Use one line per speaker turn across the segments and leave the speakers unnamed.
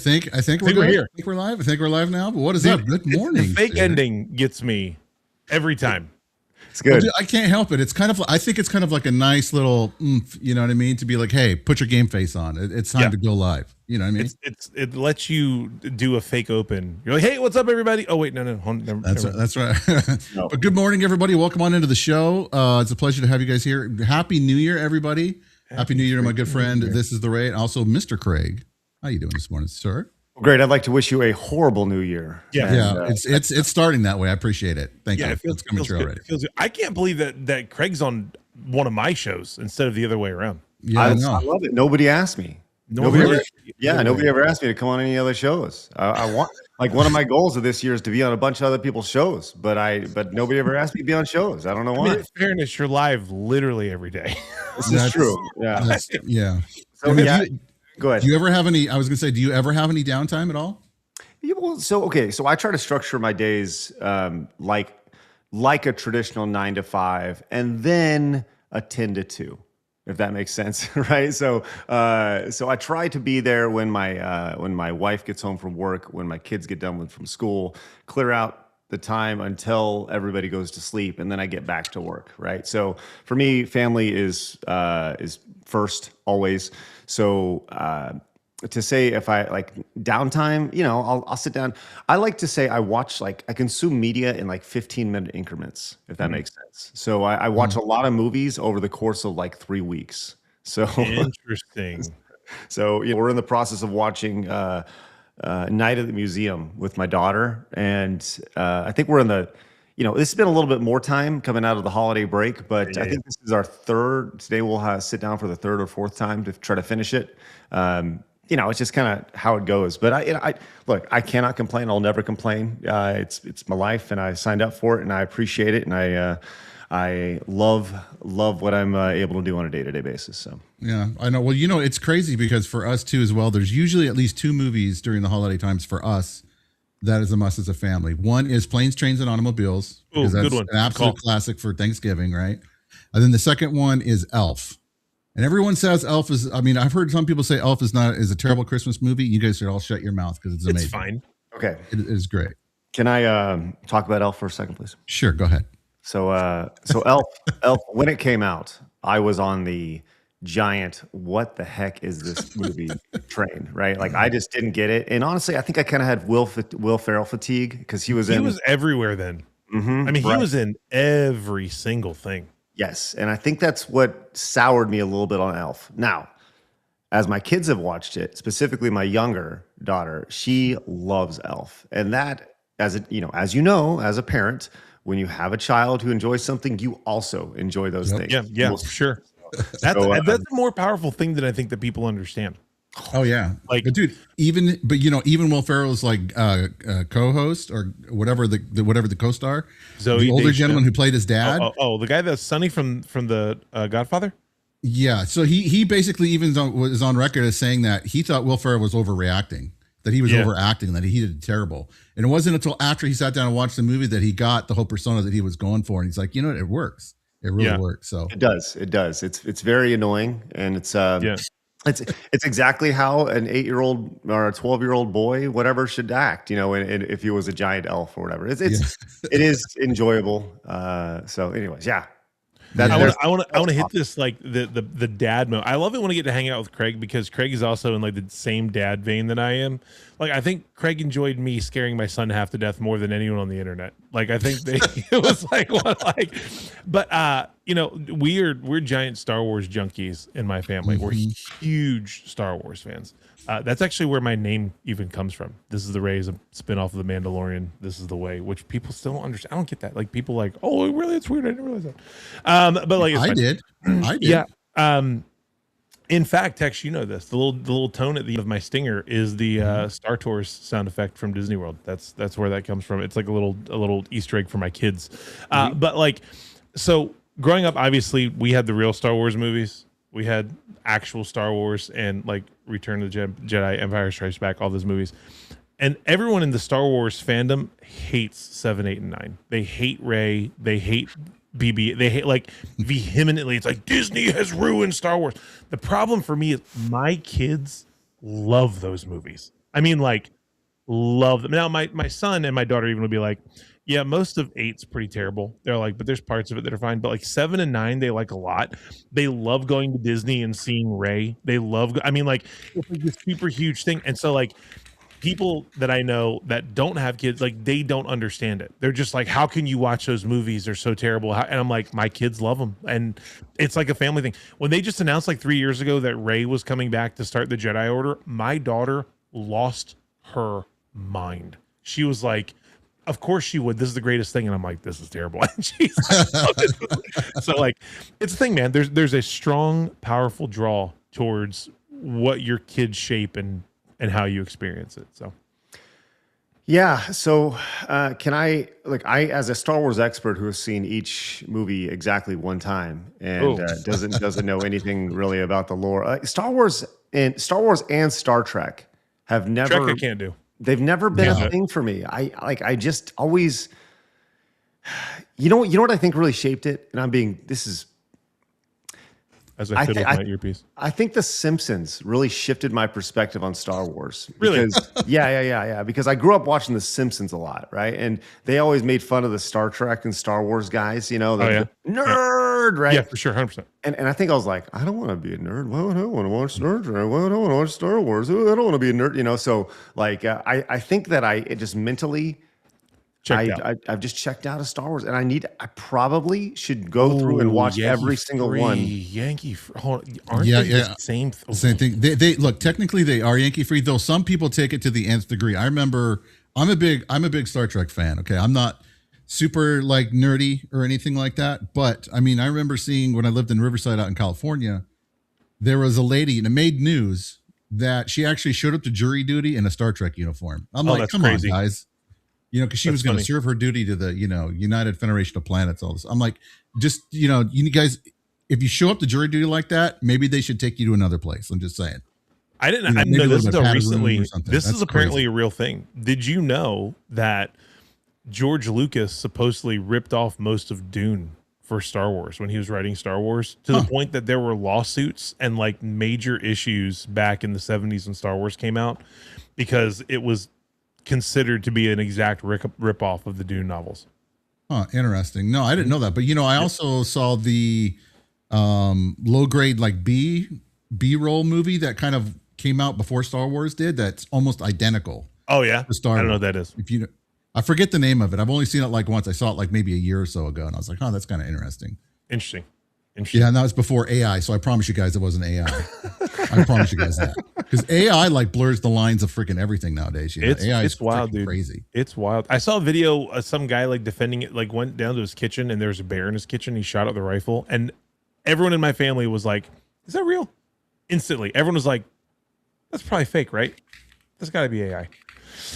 I think we're here. I think we're live. I think we're live now. But what is up? Good morning.
The fake ending gets me every time.
It's good.
Well, I can't help it. It's kind of. I think it's kind of like a nice little. You know what I mean? To be like, hey, put your game face on. It's time to go live. You know what I mean?
It lets you do a fake open. You're like, hey, what's up, everybody? Oh wait, no.
That's right. No. But good morning, everybody. Welcome on into the show. It's a pleasure to have you guys here. Happy New Year, everybody. Happy New Year to my good friend. This is the Ray, and also Mr. Craig. How you doing this morning, sir?
Well, great. I'd like to wish you a horrible New Year.
Yeah. It's starting that way. I appreciate it. Thank you.
It's coming true already. I can't believe that Craig's on one of my shows instead of the other way around.
Yeah,
I love it. Nobody asked me. Nobody ever asked me to come on any other shows. I want, like, one of my goals of this year is to be on a bunch of other people's shows, but nobody ever asked me to be on shows. I don't know why.
In fairness, you're live literally every day.
This is true.
Yeah.
So go ahead.
Do you ever have any? I was gonna say, do you ever have any downtime at all?
Yeah, well, so I try to structure my days like a traditional 9 to 5, and then a 10 to 2. If that makes sense, right? So I try to be there when my wife gets home from work, when my kids get done from school, clear out the time until everybody goes to sleep, and then I get back to work, right? So for me, family is first always. So to say if I like downtime, I'll sit down. I like to say I consume media in like 15-minute increments, if that makes sense. So I watch a lot of movies over the course of like 3 weeks. So
interesting.
So we're in the process of watching Night at the Museum with my daughter, and I think we're in the. This has been a little bit more time coming out of the holiday break, but I think this is our third. Today we'll sit down for the third or fourth time to try to finish it. It's just kind of how it goes. But I cannot complain. I'll never complain. It's my life, and I signed up for it, and I appreciate it, and I love what I'm able to do on a day-to-day basis. So
yeah, I know. Well, it's crazy because for us too as well. There's usually at least 2 movies during the holiday times for us. That is a must as a family. One is Planes, Trains, and Automobiles. Because that's an absolute classic for Thanksgiving, right? And then the second one is Elf. And everyone says Elf is, I've heard some people say Elf is a terrible Christmas movie. You guys should all shut your mouth because it's amazing.
It's fine.
Okay.
It is great.
Can I talk about Elf for a second, please?
Sure, go ahead.
So Elf, when it came out, I was on the giant what the heck is this movie train, right? Like, I just didn't get it, and honestly I think I kind of had Will Ferrell fatigue because he was
everywhere then. He was in every single thing.
Yes, and I think that's what soured me a little bit on Elf. Now, as my kids have watched it, specifically my younger daughter, she loves Elf, and that, as a parent, when you have a child who enjoys something, you also enjoy those things.
Yeah, for sure. That's a more powerful thing than I think that people understand.
Oh yeah, but dude, even Will Ferrell's like co-host or whatever the co-star, the older gentleman who played his dad.
Oh, the guy that's Sonny from the Godfather.
Yeah, so he basically even was on record as saying that he thought Will Ferrell was overreacting, that he was overacting, that he did terrible, and it wasn't until after he sat down and watched the movie that he got the whole persona that he was going for, and he's like, it works. It really works. So
it does. It's very annoying, and it's exactly how an 8-year-old or a 12-year-old boy, whatever, should act. And if he was a giant elf or whatever, it is enjoyable. So, anyways, yeah.
I want to hit this like the dad mode. I love it when I get to hang out with Craig because Craig is also in like the same dad vein that I am. Like, I think Craig enjoyed me scaring my son half to death more than anyone on the internet. Like, I think it was but we're giant Star Wars junkies in my family. We're huge Star Wars fans. That's actually where my name even comes from. This is the Ray is a spinoff of the Mandalorian. This is the way, which people still don't understand. I don't get that. Like, people like, oh, really? It's weird. I didn't realize that. But like,
I did.
Yeah. In fact, Tex, you know this. The little tone at the end of my stinger is the Star Tours sound effect from Disney World. That's where that comes from. It's like a little Easter egg for my kids. But like, so growing up, obviously, we had the real Star Wars movies. We had actual Star Wars and like Return of the Jedi, Empire Strikes Back, all those movies. And everyone in the Star Wars fandom hates 7, 8, and 9. They hate Rey. They hate BB. They hate like vehemently. It's like Disney has ruined Star Wars. The problem for me is my kids love those movies. I mean, like, love them. Now, my son and my daughter even would be like, yeah, most of 8's pretty terrible. They're like, but there's parts of it that are fine. But like 7 and 9, they like a lot. They love going to Disney and seeing Ray. They love, I mean, like, it's like this super huge thing. And so, like, people that I know that don't have kids, like, they don't understand it. They're just like, how can you watch those movies? They're so terrible. And I'm like, my kids love them. And it's like a family thing. When they just announced like 3 years ago that Ray was coming back to start the Jedi Order, my daughter lost her mind. She was like, of course she would. This is the greatest thing. And I'm like, this is terrible. And she's like, so like, it's a thing, man. There's a strong, powerful draw towards what your kids shape and how you experience it. So,
yeah. So, can I, like, as a Star Wars expert who has seen each movie exactly one time and doesn't know anything really about the lore, Star Wars and Star Trek have never.
Trek I can't do.
They've never been a thing for me. I just always, you know what I think really shaped it? And this is,
as I fiddle with my earpiece.
I think The Simpsons really shifted my perspective on Star Wars.
Really?
Because, yeah. Because I grew up watching The Simpsons a lot, right? And they always made fun of the Star Trek and Star Wars guys, you know, the nerd, right?
Yeah, for sure, 100%.
And I think I was like, I don't want to be a nerd. Why would I want to watch Star Trek? Why would I want to watch Star Wars? I don't want to be a nerd, you know? So, like, I think that it just mentally... I've just checked out of Star Wars, and I probably should go through and watch every single one.
Yankee, aren't they the same?
Same thing. They look, technically they are Yankee free, though some people take it to the nth degree. I remember, I'm a big Star Trek fan. Okay, I'm not super like nerdy or anything like that, but I mean, I remember seeing when I lived in Riverside out in California, there was a lady, and it made news that she actually showed up to jury duty in a Star Trek uniform. I'm like, come on, guys. You know, because she was going to serve her duty to the, United Federation of Planets, all this. I'm like, just, you guys, if you show up to jury duty like that, maybe they should take you to another place. I'm just saying.
I didn't know this until recently. This is apparently a real thing. Did you know that George Lucas supposedly ripped off most of Dune for Star Wars when he was writing Star Wars, to the point that there were lawsuits and like major issues back in the 70s when Star Wars came out, because it was considered to be an exact rip off of the Dune novels.
Interesting. No, I didn't know that. But I also saw the low grade like B-roll movie that kind of came out before Star Wars did. That's almost identical.
Oh yeah,
to Star Wars.
I don't know what that is.
I forget the name of it. I've only seen it like once. I saw it like maybe a year or so ago, and I was like, that's kind of interesting.
Interesting.
Yeah, and that was before AI, so I promise you guys it wasn't AI. I promise you guys that, because AI like blurs the lines of freaking everything nowadays. AI is
wild, dude.
Crazy.
It's wild. I saw a video of some guy like defending it, like went down to his kitchen and there was a bear in his kitchen. He shot out the rifle, and everyone in my family was like, "Is that real?" Instantly, everyone was like, "That's probably fake, right? That's got to be AI."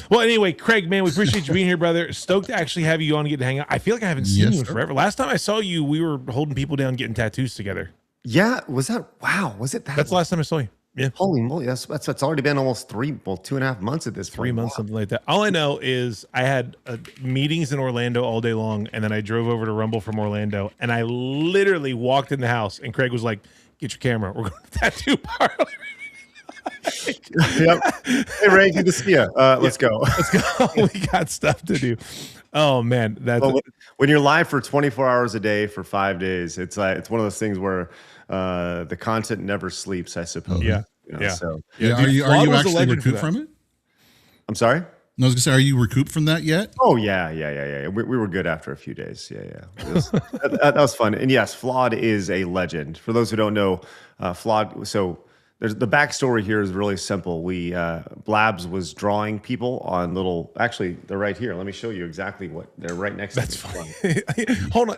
Well, anyway, Craig, man, we appreciate you being here, brother. Stoked to actually have you on and get to hang out. I feel like I haven't seen you in forever. Last time I saw you, we were holding people down, getting tattoos together.
Yeah, was it that?
That's the last time I saw you. Yeah.
Holy moly, that's already been almost 2.5 months at this point.
3 months, something like that. All I know is I had meetings in Orlando all day long, and then I drove over to Rumble from Orlando, and I literally walked in the house, and Craig was like, "Get your camera. We're going to the tattoo parlor."
Yep. Hey Ray, good to see you. Let's go.
We got stuff to do. Oh man,
when you're live for 24 hours a day for 5 days, it's one of those things where the content never sleeps, I suppose.
Yeah.
So
are you actually recouped from it?
I'm sorry?
I was gonna say, are you recouped from that yet?
Oh yeah. We were good after a few days. Yeah. That was fun. And yes, Flawed is a legend. For those who don't know, Flawed. So there's the backstory here is really simple. Blabs was drawing people on little. Actually, they're right here. Let me show you exactly what they're right next.
That's
to
funny. Hold on,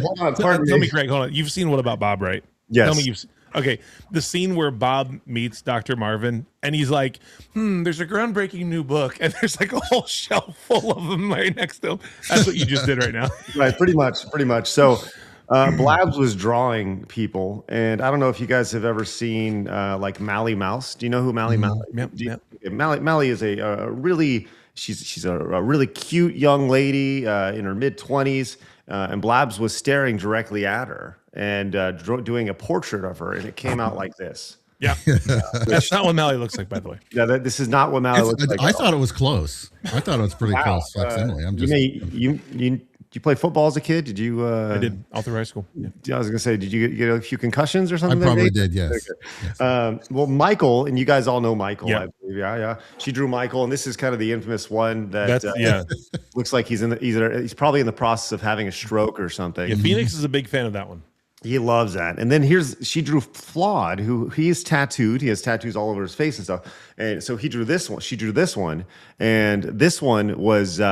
hold on.
Tell me, Craig. Hold on. You've seen What About Bob, right?
Yes.
Tell me Okay, the scene where Bob meets Dr. Marvin, and he's like, there's a groundbreaking new book, and there's like a whole shelf full of them right next to him. That's what you just did right now.
Right, pretty much. So Blabs was drawing people, and I don't know if you guys have ever seen like Mally Mouse. Do you know who Mally Mouse is?
Yep.
Mally is a really, she's a really cute young lady in her mid-20s, and Blabs was staring directly at her and doing a portrait of her, and it came out like this.
Yeah. That's not what Mally looks like, by the way.
Yeah, this is not what Mally looks like.
I thought it was close. I thought it was pretty close. Facsimile. I'm just.
You play football as a kid? Did you?
I did all through high school.
Yeah. I was gonna say, did you get a few concussions or something?
I probably did. Yes.
Okay. Yes. Well, Michael, and you guys all know Michael.
Yeah.
I believe. Yeah. She drew Michael, and this is kind of the infamous one that looks like he's probably in the process of having a stroke or something.
Yeah, Phoenix is a big fan of that one.
He loves that. And then she drew Flawed, who he is tattooed. He has tattoos all over his face and stuff. And so he drew this one. She drew this one, and this one was.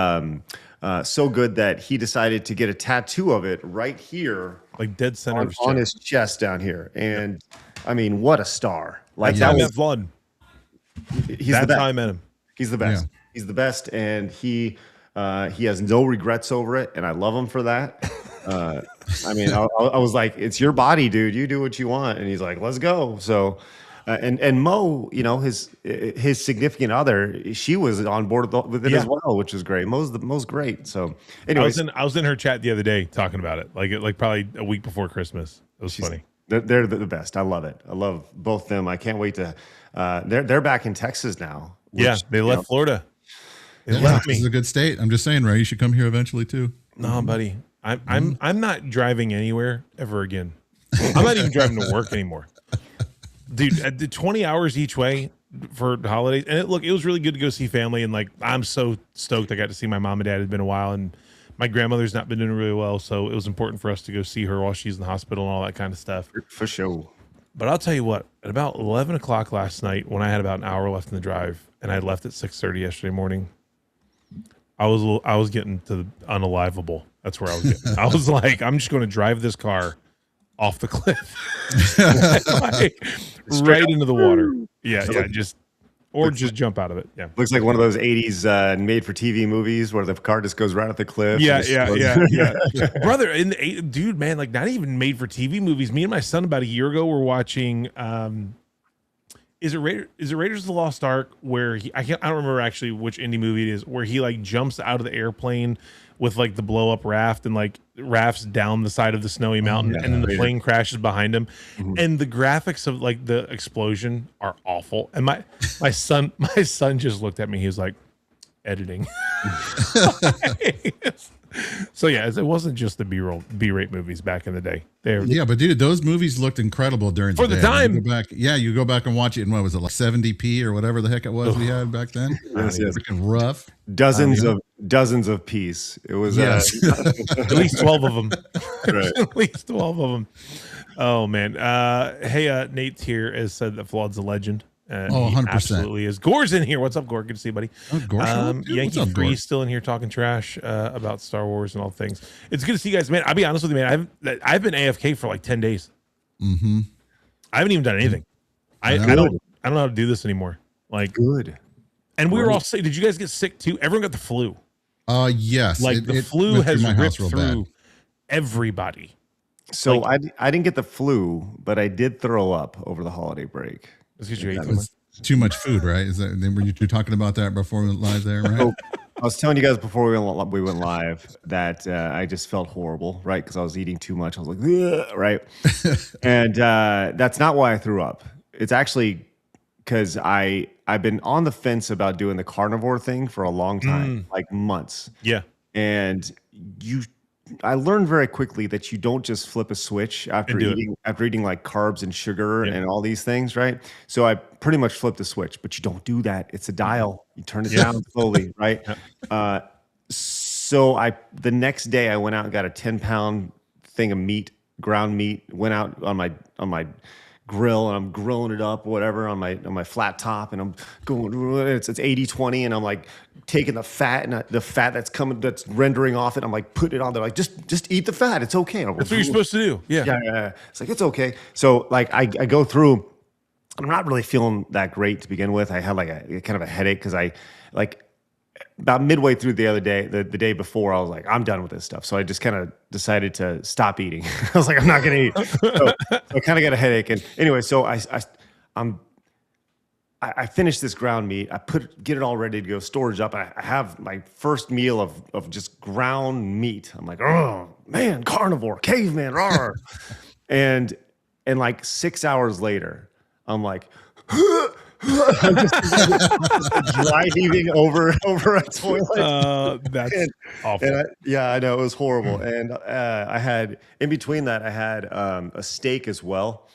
So good that he decided to get a tattoo of it right here,
like dead center
on his chest down here. And I mean, what a star! Like
that's how I met Flood.
That's
how I met him.
He's the best. Yeah. He's the best, and he has no regrets over it, and I love him for that. I mean, I was like, "It's your body, dude. You do what you want," and he's like, "Let's go." So. And Mo, his significant other, she was on board with it as well, which is great. Mo's great. So, anyways,
I was in her chat the other day talking about it, like probably a week before Christmas. It was funny.
They're the best. I love it. I love both them. I can't wait to. They're back in Texas now.
Which, they left Florida.
They left me. This is a good state. I'm just saying, Ray, you should come here eventually too.
No, buddy, I'm not driving anywhere ever again. I'm not even driving to work anymore. Dude, the 20 hours each way for the holidays. And it was really good to go see family. And like, I'm so stoked I got to see my mom and dad. It's been a while. And my grandmother's not been doing really well. So it was important for us to go see her while she's in the hospital and all that kind of stuff.
For sure.
But I'll tell you what, at about 11 o'clock last night, when I had about an hour left in the drive and I left at 6:30 yesterday morning, I was getting to the unalivable. That's where I was getting. I was like, I'm just going to drive this car off the cliff. Right into the water. Yeah, just jump out of it. Yeah.
Looks like one of those 80s made for TV movies where the car just goes right off the cliff.
Yeah. Brother, dude, man, like not even made for TV movies. Me and my son about a year ago were watching is it Raiders of the Lost Ark, where I don't remember actually which indie movie it is, where he like jumps out of the airplane with like the blow up raft and like rafts down the side of the snowy mountain, and then the plane crashes behind him. And the graphics of like the explosion are awful. And my son just looked at me. He was like, editing. So yeah, it wasn't just the B-rate movies back in the day.
But dude, those movies looked incredible during
the day. Time.
You go back and watch it in what was it, like 70p or whatever the heck it was we had back then.
Yes.
Freaking rough.
Dozens of piece. It was
at least 12 of them.
Right.
At least 12 of them. Oh man. Hey, Nate's here has said that Flawed's a legend.
100%.
Absolutely is. Gore's in here. What's up, Gore? Good to see you, buddy. Yankee Free still in here talking trash about Star Wars and all things. It's good to see you guys, man. I'll be honest with you, man. I've been AFK for like 10 days.
Mm-hmm.
I haven't even done anything. I don't know how to do this anymore. Like
good.
And we were all sick. Did you guys get sick too? Everyone got the flu.
Yes.
Like the flu has ripped through everybody.
So I didn't get the flu, but I did throw up over the holiday break.
Too much food, right? Were you two talking about that before we went live there, right?
So, I was telling you guys before we went live that I just felt horrible, right? Because I was eating too much. I was like, ugh, right? And that's not why I threw up. It's actually because I've been on the fence about doing the carnivore thing for a long time, like months.
Yeah.
And I learned very quickly that you don't just flip a switch after eating like carbs and sugar and all these things, right? So I pretty much flipped the switch, but you don't do that. It's a dial. You turn it down slowly, right? So the next day I went out and got a 10-pound thing of meat, ground meat, went out on my grill and I'm grilling it up, whatever, on my flat top, and I'm going, it's 80-20, and I'm like taking the fat and the fat that's rendering off it. I'm like putting it on there, like just eat the fat. It's okay.
That's what you're supposed to do.
Yeah. It's like, it's okay. So like I go through, I'm not really feeling that great to begin with. I had like a kind of a headache because I like about midway through the other day, the day before, I was like, I'm done with this stuff. So I just kind of decided to stop eating. I was like, I'm not going to eat. So I kind of got a headache. And anyway, so I finished this ground meat. Get it all ready to go, storage up. I have my first meal of just ground meat. I'm like, oh man, carnivore, caveman, rawr. and like 6 hours later, I'm like, I'm just dry heaving over a toilet.
That's awful.
And I know, it was horrible. And I had, in between that, I had a steak as well.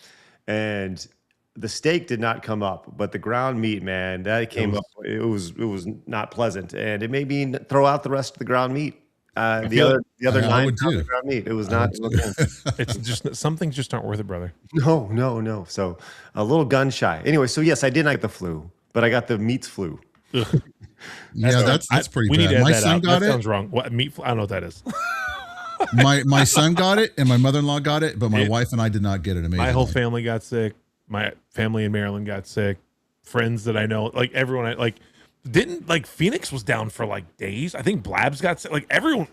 And the steak did not come up, but the ground meat, man, that came up. It was not pleasant, and it made me throw out the rest of the ground meat. The other 9 pounds of ground meat. It was not.
It's just some things just aren't worth it, brother.
No. So a little gun shy. Anyway, so yes, I did not get the flu, but I got the meats flu.
Yeah, that's pretty bad.
Need to add
my
that
son
out.
got
that
it.
Sounds wrong. What meat? I don't know what that is.
my son got it, and my mother-in-law got it, but my wife and I did not get it. Amazing.
My whole family got sick. My family in Maryland got sick. Friends that I know, like everyone, didn't Phoenix was down for like days. I think Blabs got sick. Everyone.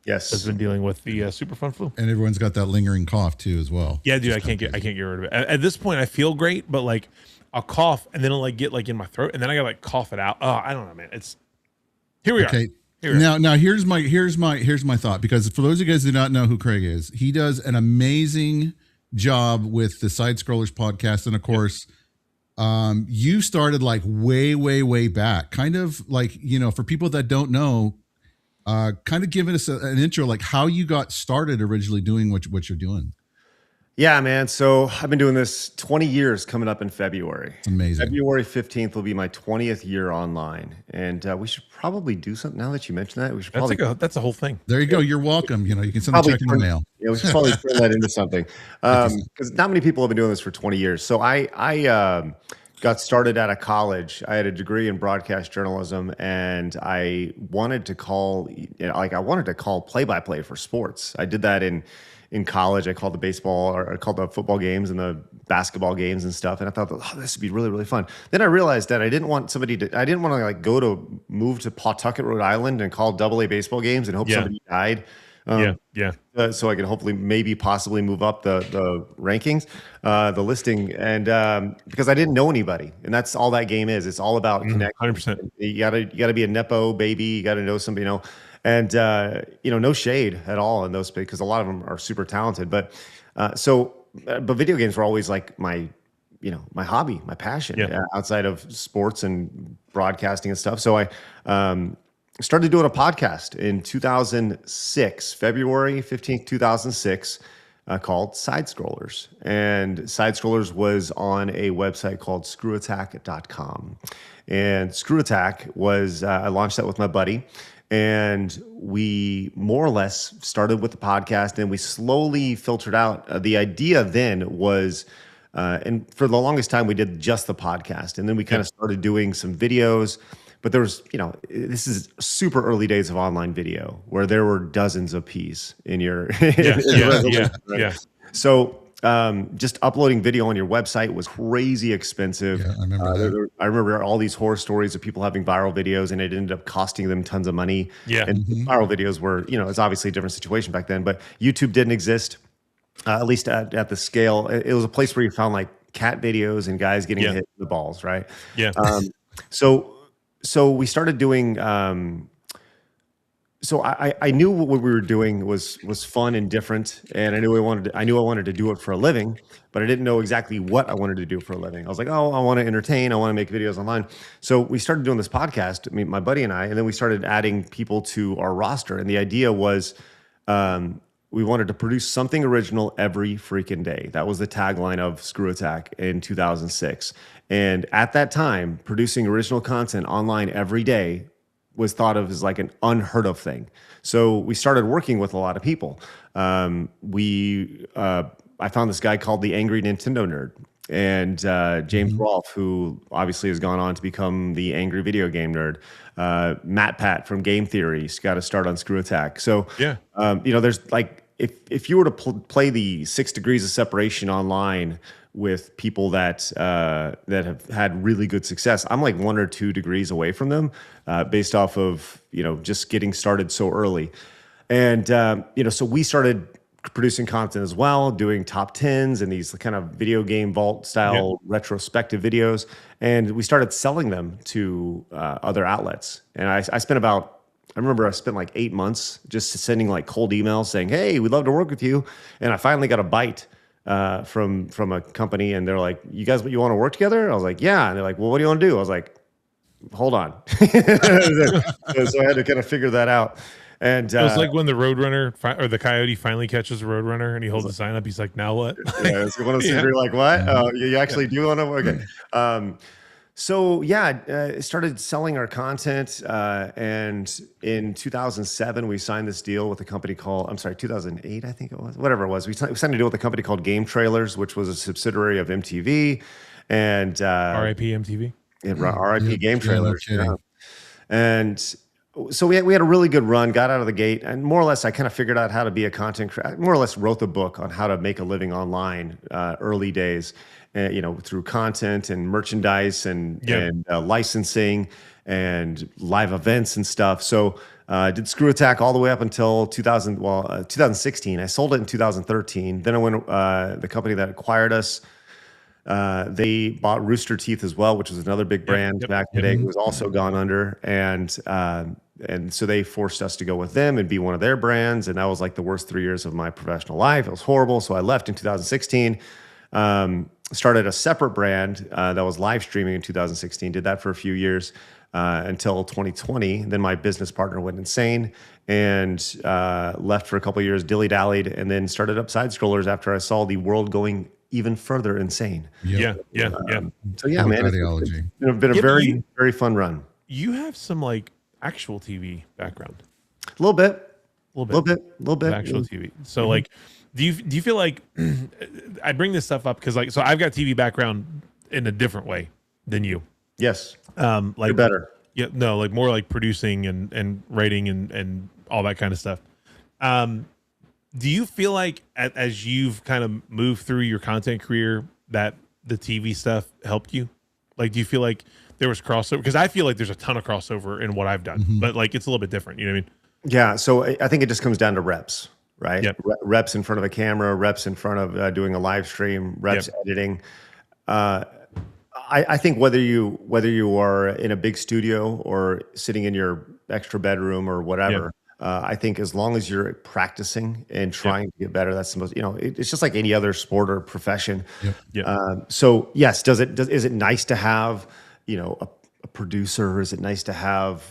Yes,
has been dealing with the super fun flu,
and everyone's got that lingering cough too, as well.
Yeah, dude, I can't get rid of it. At this point, I feel great, but like I'll cough and then it'll get in my throat, and then I gotta cough it out. Oh, I don't know, man. It's here we are.
Now here's my thought, because for those of you guys who do not know who Craig is, he does an amazing job with the Side-Scrollers podcast, and of course, you started way back, kind of for people that don't know. Kind of giving us an intro, like how you got started originally doing what you're doing.
Yeah, man. So I've been doing this 20 years coming up in February.
It's amazing.
February 15th will be my 20th year online. And we should probably do something, now that you mention that. We should probably.
That's a whole thing.
There you go. You're welcome. You can send a check in the mail.
Yeah, we should probably turn that into something. Because not many people have been doing this for 20 years. So I got started out of college. I had a degree in broadcast journalism, and I wanted to call play-by-play for sports. I did that in college. I called the baseball, or I called the football games and the basketball games and stuff. And I thought, this would be really, really fun. Then I realized that I didn't want to move to Pawtucket, Rhode Island and call AA baseball games and hope somebody died. So I could hopefully possibly move up the rankings, the listing, and because I didn't know anybody, and that's all that game is. It's all about connecting.
100%.
You gotta be a nepo baby. You gotta know somebody, and no shade at all in those, because a lot of them are super talented. But video games were always like my hobby, my passion, outside of sports and broadcasting and stuff. So I started doing a podcast in 2006, February 15th, 2006, called SideScrollers. And SideScrollers was on a website called screwattack.com. And ScrewAttack was, I launched that with my buddy. And we more or less started with the podcast, and we slowly filtered out. The idea then was, and for the longest time, we did just the podcast. And then we kind of started doing some videos. But there was, this is super early days of online video, where there were dozens of P's in your
Yeah.
So just uploading video on your website was crazy expensive.
Yeah, I remember that.
I remember all these horror stories of people having viral videos, and it ended up costing them tons of money.
Yeah.
And viral videos were, it's obviously a different situation back then, but YouTube didn't exist, at least at the scale. It was a place where you found like cat videos and guys getting hit in the balls, right?
Yeah.
So we started doing. So I knew what we were doing was fun and different, and I knew I wanted to do it for a living, but I didn't know exactly what I wanted to do for a living. I was like, I want to entertain, I want to make videos online. So we started doing this podcast, my buddy and I, and then we started adding people to our roster. And the idea was, we wanted to produce something original every freaking day. That was the tagline of ScrewAttack in 2006. And at that time, producing original content online every day was thought of as like an unheard of thing. So we started working with a lot of people. I found this guy called the Angry Nintendo Nerd, and James Rolfe, who obviously has gone on to become the Angry Video Game Nerd. Matt Pat from Game Theory got to start on ScrewAttack. So there's like, if you were to play the 6 Degrees of Separation online with people that have had really good success, I'm like 1 or 2 degrees away from them, based off of just getting started so early. And so we started producing content as well, doing top 10s and these kind of video game vault style retrospective videos, and we started selling them to other outlets. And I remember I spent like 8 months just sending like cold emails saying, hey, we'd love to work with you. And I finally got a bite from a company, and they're like, "You guys, you want to work together?" I was like, "Yeah." And they're like, "Well, what do you want to do?" I was like, "Hold on." So I had to kind of figure that out. And
it was like when the Roadrunner or the Coyote finally catches the Roadrunner and he holds the sign up. He's like, "Now what?"
Yeah, it's one of those things where you're like, "What? Oh, you actually do want to?" Okay. So yeah, started selling our content, and in 2007 we signed this deal with a company called, I'm sorry, 2008 I think it was, whatever it was. We signed a deal with a company called Game Trailers, which was a subsidiary of MTV, and
R.I.P. MTV.
RIP Game Trailers. Yeah. And so we had a really good run, got out of the gate, and more or less I kind of figured out how to be a content creator. More or less wrote the book on how to make a living online, early days, through content and merchandise and licensing and live events and stuff. So I did Screw Attack all the way up until 2016. I sold it in 2013. Then I went, the company that acquired us, they bought Rooster Teeth as well, which was another big brand back in the day. It was also gone under, and so they forced us to go with them and be one of their brands. And that was like the worst 3 years of my professional life. It was horrible. So I left in 2016. Started a separate brand that was live streaming in 2016. Did that for a few years until 2020. Then my business partner went insane and left for a couple of years, dilly-dallied, and then started up SideScrollers after I saw the world going even further insane.
Yeah.
So yeah, man, it's been a very, very fun run.
You have some like actual TV background.
A little bit.
Actual TV. So like, do you feel like I bring this stuff up because like, so I've got TV background in a different way than you.
Yes.
Like
you're better.
Yeah. No, like more like producing and writing and all that kind of stuff. Do you feel like as you've kind of moved through your content career that the TV stuff helped you? Like, do you feel like there was crossover? Because I feel like there's a ton of crossover in what I've done, but like it's a little bit different. You know what I mean? Yeah.
So I think it just comes down to reps, right?
Yep.
Reps in front of a camera, reps in front of doing a live stream, reps editing. I think whether you are in a big studio or sitting in your extra bedroom or whatever, I think as long as you're practicing and trying to get better, that's the most, it's just like any other sport or profession. So yes, is it nice to have, a producer? Is it nice to have,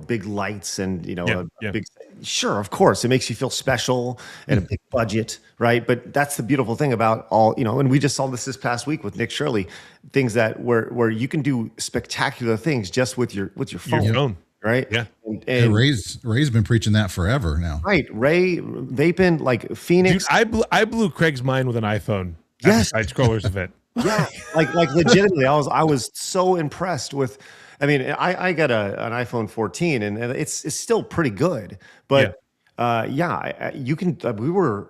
big lights and, a big, sure, of course, it makes you feel special and a big budget, right? But that's the beautiful thing about all, and we just saw this past week with Nick Shirley, things that where you can do spectacular things just with your phone. Right.
Yeah.
And Ray's been preaching that forever now.
Right. Ray, they've been like Phoenix.
Dude, I blew Craig's mind with an iPhone. Yes. At the SideScrollers event.
Yeah. like legitimately, I was so impressed with. I mean, I got an iPhone 14 and it's still pretty good. But you can. We were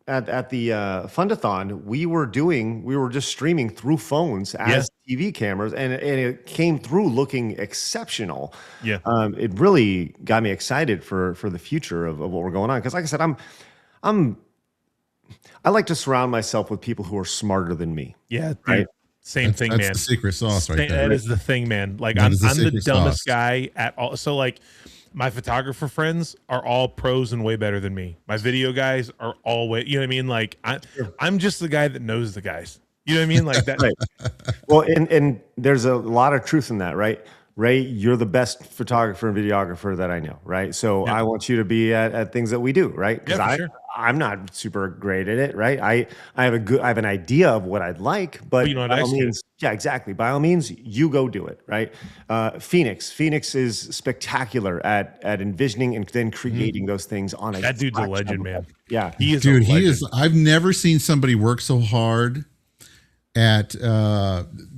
at the Fundathon. We were just streaming through phones as TV cameras, and it came through looking exceptional.
Yeah.
It really got me excited for the future of what we're going on. Because like I said, I like to surround myself with people who are smarter than me.
Yeah. Dude.
Right.
That's
man.
That's
the secret sauce right there.
That is the thing, man. Like I'm the dumbest guy at all. So like my photographer friends are all pros and way better than me. My video guys are all way, you know what I mean? Like I'm just the guy that knows the guys. You know what I mean? Like that.
Right. Well, and there's a lot of truth in that, right? Ray, you're the best photographer and videographer that I know, right? So I want you to be at things that we do, right? Because I'm not super great at it, right? I have an idea of what I'd like, but
you know,
by all means, exactly. By all means, you go do it, right? Phoenix is spectacular at envisioning and then creating those things on
that dude's a legend, man.
Yeah,
he is. I've never seen somebody work so hard at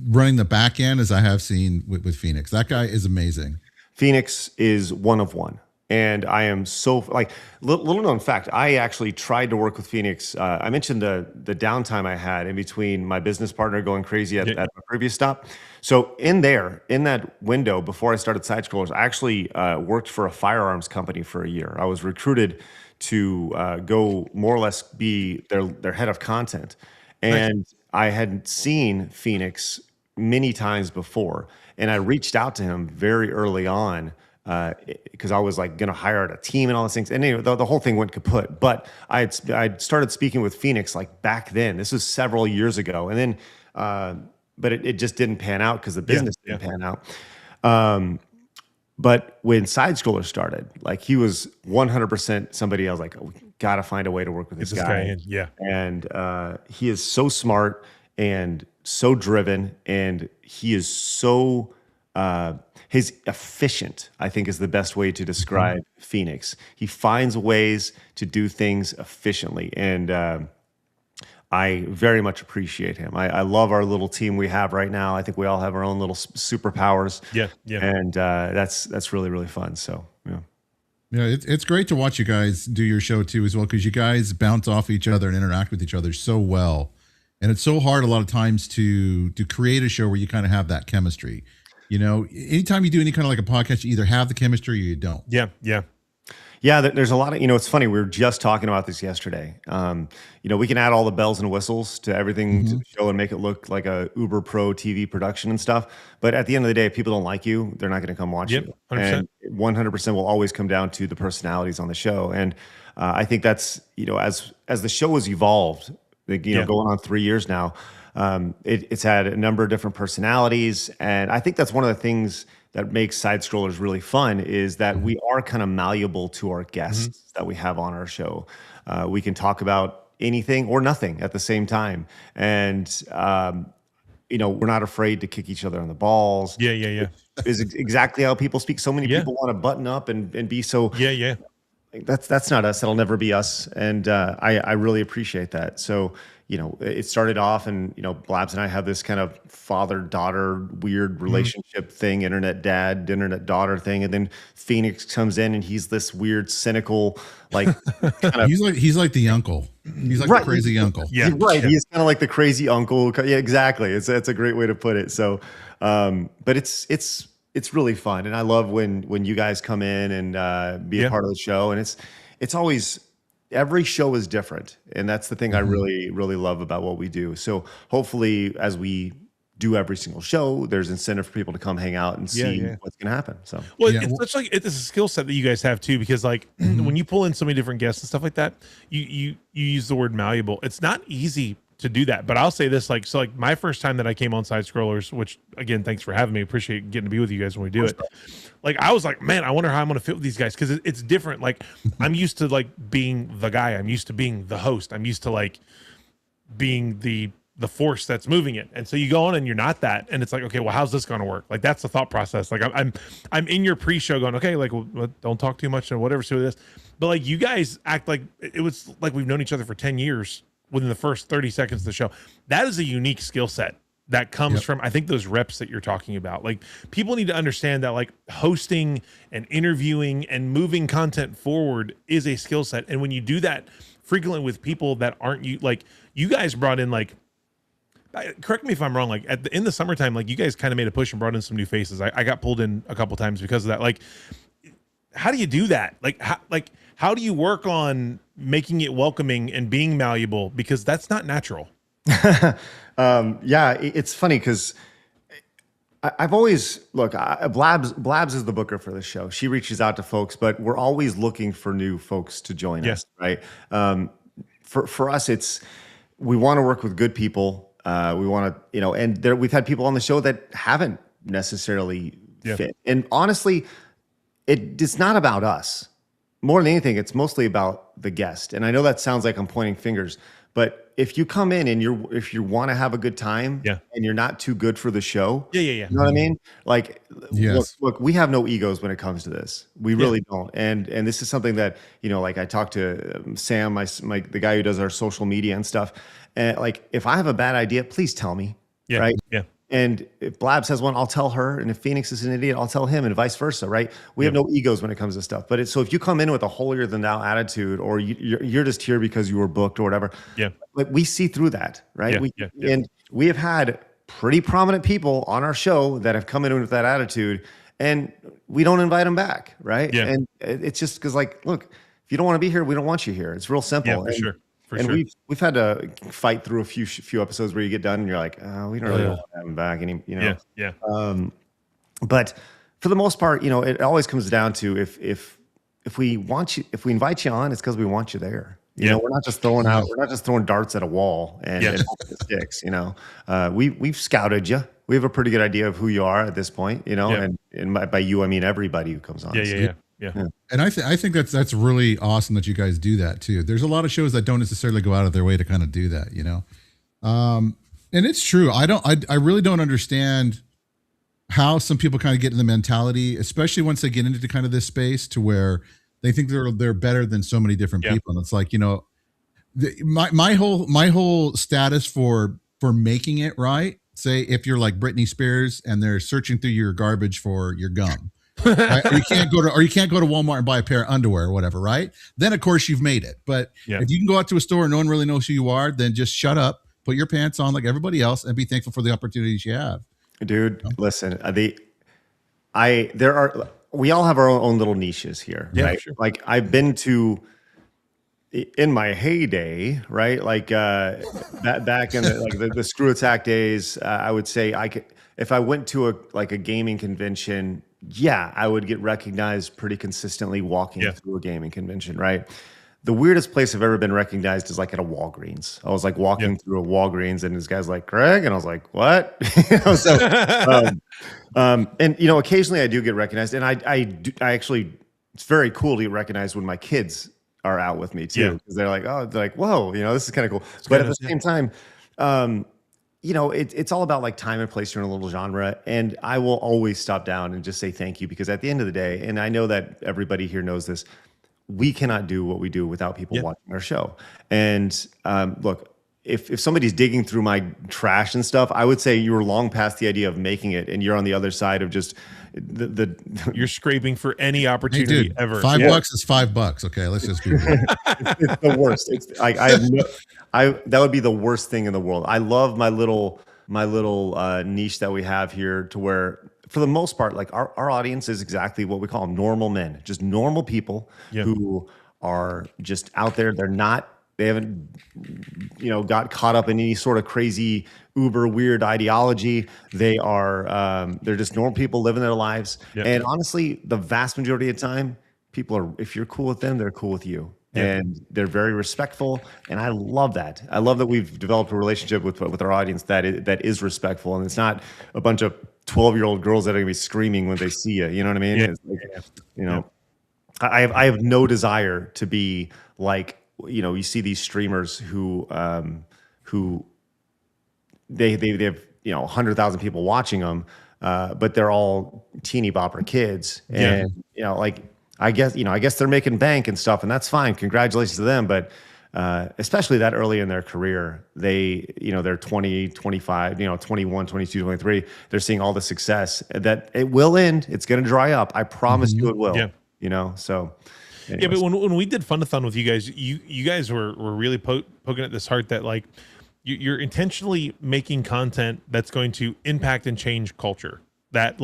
running the back end as I have seen with Phoenix. That guy is amazing.
Phoenix is one of one. And I am so like little known fact. I actually tried to work with Phoenix. I mentioned the downtime I had in between my business partner going crazy at my previous stop. So in that window before I started SideScrollers, I actually worked for a firearms company for a year. I was recruited to go more or less be their head of content, and I had seen Phoenix many times before, and I reached out to him very early on. because I was like going to hire a team and all those things. And anyway, the whole thing went kaput. But I'd started speaking with Phoenix like back then. This was several years ago. And then, but it just didn't pan out because the business didn't pan out. But when SideScrollers started, like he was 100% somebody I was like, oh, we got to find a way to work with this guy
in. Yeah.
And he is so smart and so driven, and he is so he's efficient, I think is the best way to describe Phoenix. He finds ways to do things efficiently, and I very much appreciate him. I love our little team we have right now. I think we all have our own little superpowers.
Yeah.
And that's really, really fun. So, yeah.
Yeah, it's great to watch you guys do your show too as well, because you guys bounce off each other and interact with each other so well. And it's so hard a lot of times to create a show where you kind of have that chemistry. You know, anytime you do any kind of like a podcast, you either have the chemistry or you don't.
Yeah. Yeah.
Yeah, there's a lot of, it's funny. We were just talking about this yesterday. We can add all the bells and whistles to everything to the show and make it look like a uber pro TV production and stuff. But at the end of the day, if people don't like you, they're not going to come watch you.
100%.
And 100% will always come down to the personalities on the show. And I think that's, as the show has evolved, going on 3 years now, it's had a number of different personalities. And I think that's one of the things that makes SideScrollers really fun is that we are kind of malleable to our guests that we have on our show. We can talk about anything or nothing at the same time. And, we're not afraid to kick each other on the balls.
Yeah.
Is exactly how people speak. So many people want to button up and be so.
Yeah.
That's not us. That'll never be us. And I really appreciate that. So, it started off and, Blabs and I have this kind of father-daughter weird relationship thing, internet dad, internet daughter thing. And then Phoenix comes in and he's this weird, cynical, like kind of,
he's like the uncle. He's like the crazy uncle.
Yeah. Right. He's kind of like the crazy uncle. Yeah, exactly. It's a great way to put it. So, but it's really fun. And I love when you guys come in and be a part of the show. And it's always, every show is different. And that's the thing I really, really love about what we do. So hopefully as we do every single show, there's incentive for people to come hang out and see what's going to happen. So,
it's such like, it's a skill set that you guys have too, because like when you pull in so many different guests and stuff like that, you use the word malleable. It's not easy to do that, but I'll say this, like my first time that I came on SideScrollers, which again, thanks for having me. Appreciate getting to be with you guys when we do it. Like, I was like, man, I wonder how I'm going to fit with these guys. Cause it's different. Like I'm used to like being the guy. I'm used to being the host. I'm used to like being the force that's moving it. And so you go on and you're not that. And it's like, okay, well, how's this going to work? Like, that's the thought process. Like I'm in your pre-show going, okay, like, well, don't talk too much and whatever. So this, but like you guys act like it was like we've known each other for 10 years within the first 30 seconds of the show. That is a unique skill set that comes from, I think, those reps that you're talking about. Like, people need to understand that like hosting and interviewing and moving content forward is a skill set. And when you do that frequently with people that aren't you, like you guys brought in, like, correct me if I'm wrong, like in the summertime, like you guys kind of made a push and brought in some new faces. I got pulled in a couple times because of that. Like, how do you do that? How do you work on making it welcoming and being malleable? Because that's not natural.
It's funny because I've always Blabs is the booker for the show. She reaches out to folks, but we're always looking for new folks to join us, right? For us, we want to work with good people. We want to, and we've had people on the show that haven't necessarily fit. And honestly, it's not about us. More than anything, it's mostly about the guest. And I know that sounds like I'm pointing fingers, but if you come in and if you want to have a good time and you're not too good for the show, you know what I mean? Like, look, we have no egos when it comes to this. We really don't. And this is something that, like I talked to Sam, the guy who does our social media and stuff. And like, if I have a bad idea, please tell me. Right. Yeah. And if Blabs has one, I'll tell her. And if Phoenix is an idiot, I'll tell him, and vice versa, right? We have no egos when it comes to stuff. But so if you come in with a holier than thou attitude, or you're just here because you were booked or whatever, like we see through that, right? And we have had pretty prominent people on our show that have come in with that attitude, and we don't invite them back, right? Yeah. And it's just because, like, look, if you don't want to be here, we don't want you here. It's real simple.
Yeah, for sure.
We've had to fight through a few episodes where you get done and you're like, oh, we don't really want to have him back. And but for the most part, it always comes down to if we want you, if we invite you on, it's because we want you there. We're not just throwing darts at a wall and hoping it sticks. We've scouted you. We have a pretty good idea of who you are at this point. And by you, I mean everybody who comes on.
Yeah.
And I think that's really awesome that you guys do that too. There's a lot of shows that don't necessarily go out of their way to kind of do that, and it's true. I really don't understand how some people kind of get in the mentality, especially once they get into kind of this space to where they think they're better than so many different people. And it's like, my whole status for making it right. Say if you're like Britney Spears and they're searching through your garbage for your gum, right? or you can't go to Walmart and buy a pair of underwear or whatever, right? Then of course you've made it. But if you can go out to a store and no one really knows who you are, then just shut up, put your pants on like everybody else, and be thankful for the opportunities you have.
Dude, listen, we all have our own little niches here, right? Sure. Like I've been to, in my heyday, right? Like back in the Screw Attack days, I would say if I went to a gaming convention, I would get recognized pretty consistently walking through a gaming convention, right? The weirdest place I've ever been recognized is like at a Walgreens. I was like walking through a Walgreens and this guy's like, Craig, and I was like, what? And occasionally I do get recognized, and I actually, it's very cool to get recognized when my kids are out with me too, because they're like, whoa, this is kind of cool. But at the same time, it's all about like time and place. You're in a little genre, and I will always stop down and just say thank you, because at the end of the day, and I know that everybody here knows this, we cannot do what we do without people watching our show. And look, if somebody's digging through my trash and stuff, I would say you're long past the idea of making it, and you're on the other side of just
you're scraping for any opportunity ever.
$5 is $5. Okay, let's just be real.
It's the worst. It's like that would be the worst thing in the world. I love my little niche that we have here, to where, for the most part, like our audience is exactly what we call normal men, just normal people who are just out there. They haven't, got caught up in any sort of crazy uber weird ideology. They are, they're just normal people living their lives. And honestly, the vast majority of the time, people are, if you're cool with them, they're cool with you. And they're very respectful, and I love that. I love that we've developed a relationship with our audience that is respectful, and it's not a bunch of 12-year-old girls that are gonna be screaming when they see you. You know what I mean? It's like, I have no desire to be like, you see these streamers who they have 100,000 people watching them, but they're all teeny bopper kids, and I guess they're making bank and stuff, and that's fine. Congratulations to them. But especially that early in their career, they're 20, 25, 21, 22, 23. They're seeing all the success that it will end. It's going to dry up. I promise you it will. So. Anyways.
Yeah, but when we did Funathon with you guys were really poking at this heart that like you're intentionally making content that's going to impact and change culture. That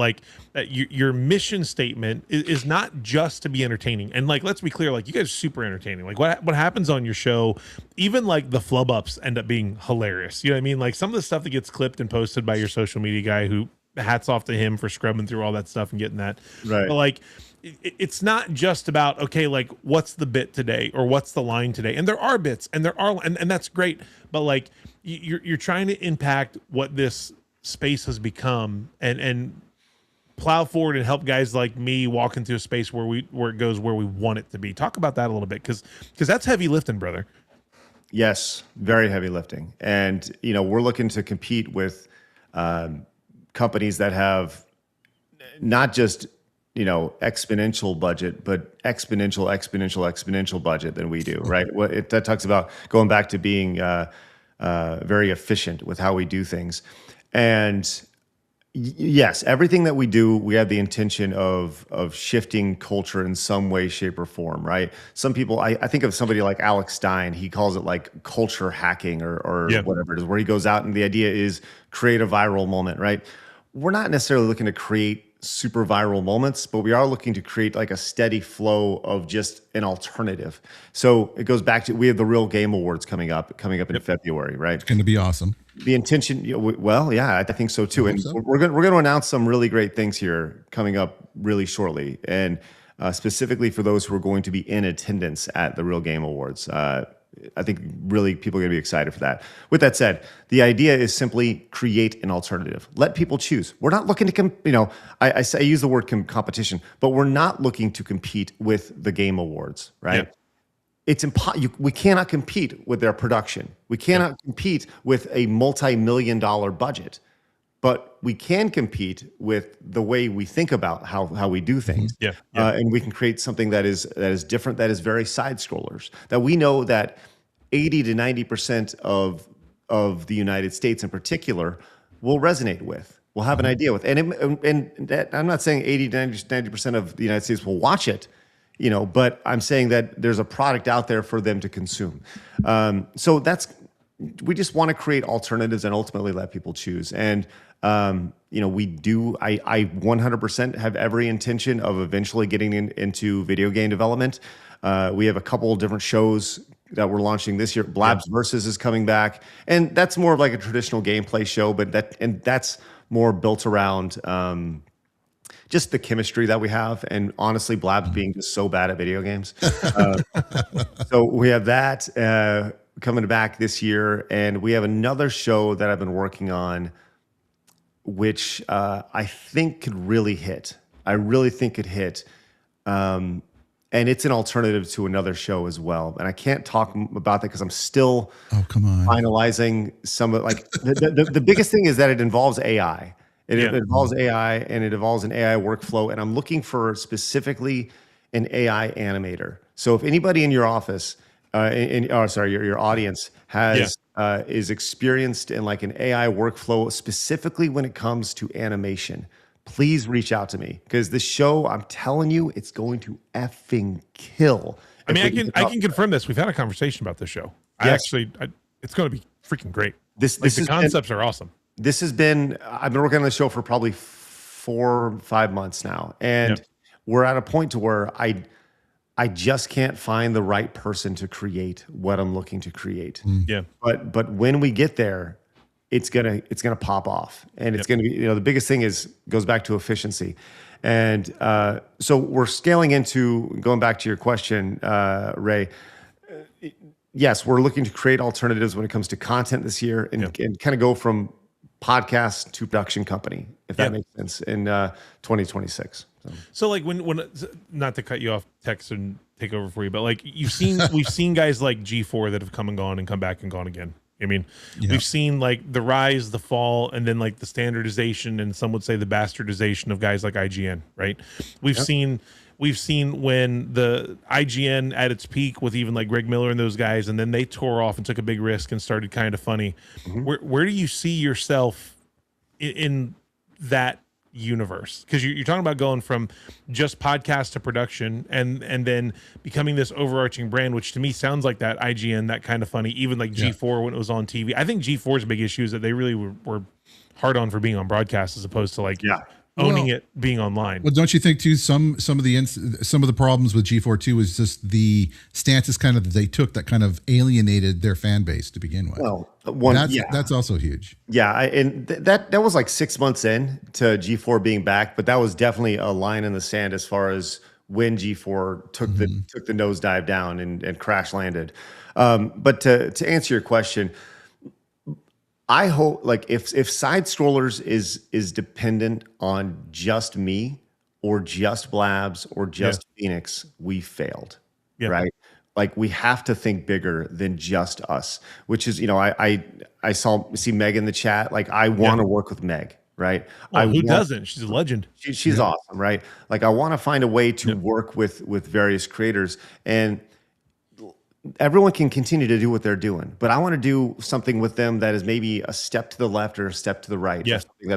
your mission statement is not just to be entertaining. And like, let's be clear, like you guys are super entertaining. Like what happens on your show, even like the flub ups end up being hilarious. You know what I mean? Like some of the stuff that gets clipped and posted by your social media guy, who hats off to him for scrubbing through all that stuff and getting that.
Right.
But like, it's not just about, okay, like what's the bit today or what's the line today. And there are bits and and that's great. But like you're trying to impact what this space has become and plow forward and help guys like me walk into a space where it goes where we want it to be. Talk about that a little bit, because that's heavy lifting, brother.
Yes, very heavy lifting. And we're looking to compete with companies that have not just exponential budget, but exponential budget than we do, right? That talks about going back to being very efficient with how we do things. And yes, everything that we do, we have the intention of shifting culture in some way, shape, or form, right? Some people, I think of somebody like Alex Stein, he calls it like culture hacking or whatever it is, where he goes out and the idea is create a viral moment, right? We're not necessarily looking to create super viral moments, but we are looking to create like a steady flow of just an alternative. So it goes back to, we have the Real Game Awards coming up in February, right?
It's going to be awesome.
The intention, well, yeah, I think so too. And we're going to announce some really great things here coming up really shortly. And specifically for those who are going to be in attendance at the Real Game Awards. I think really people are going to be excited for that. With that said, the idea is simply create an alternative. Let people choose. We're not looking to, I use the word competition, but we're not looking to compete with the Game Awards, right? Yeah. It's we cannot compete with their production. We cannot compete with a multi-million-dollar budget, but we can compete with the way we think about how we do things.
Yeah.
And we can create something that is different, that is very side-scrollers, that we know that 80 to 90% of the United States in particular will resonate with, will have an idea with. And that, I'm not saying 80 to 90% of the United States will watch it, but I'm saying that there's a product out there for them to consume. So we just want to create alternatives and ultimately let people choose. And we do, I 100% have every intention of eventually getting into video game development. We have a couple of different shows that we're launching this year. Blabs Versus is coming back, and that's more of like a traditional gameplay show, but that's more built around just the chemistry that we have. And honestly, Blabs being just so bad at video games. So we have that coming back this year, and we have another show that I've been working on, which I think could really hit. I really think could hit. And it's an alternative to another show as well. And I can't talk about that because I'm still finalizing some of the biggest thing is that it involves AI. It involves AI, and it involves an AI workflow. And I'm looking for specifically an AI animator. So if anybody in your office, your audience is experienced in like an AI workflow, specifically when it comes to animation, please reach out to me, because the show, I'm telling you, it's going to effing kill.
I mean, I can confirm this. We've had a conversation about this show. It's going to be freaking great. The concepts are awesome.
I've been working on the show for probably 4 or 5 months now. And we're at a point to where I just can't find the right person to create what I'm looking to create.
Yeah.
But when we get there, it's gonna pop off, and it's gonna be, the biggest thing goes back to efficiency. And so we're scaling into, going back to your question, Ray. Yes, we're looking to create alternatives when it comes to content this year, and kind of go from podcast to production company, if that makes sense, in 2026.
So like when not to cut you off, Tex, and take over for you, but like we've seen guys like G4 that have come and gone and come back and gone again. I mean, we've seen like the rise, the fall, and then like the standardization, and some would say the bastardization of guys like IGN, right? We've seen when the IGN at its peak with even like Greg Miller and those guys, and then they tore off and took a big risk and started kind of funny. Where do you see yourself in that universe? Because you're talking about going from just podcast to production, and then becoming this overarching brand, which to me sounds like that IGN, that kind of funny, even like G4 when it was on TV. I think G4's big issue is that they really were hard on for being on broadcast, as opposed to like owning it being online.
Well, don't you think too, some of the problems with G4 was just the stances kind of that they took that kind of alienated their fan base to begin with.
Well,
that's also huge.
Yeah, and that was like 6 months in to G4 being back, but that was definitely a line in the sand as far as when G4 took the nosedive down and crash landed. But to answer your question, I hope, like, if SideScrollers is dependent on just me or just Blabs or just Phoenix, we failed, right? Like, we have to think bigger than just us, which is, I see Meg in the chat. Like, I want to work with Meg, right?
Well, who doesn't? She's a legend.
She's awesome, right? Like, I want to find a way to work with various creators, and everyone can continue to do what they're doing, but I want to do something with them that is maybe a step to the left or a step to the right.
Yeah.
Something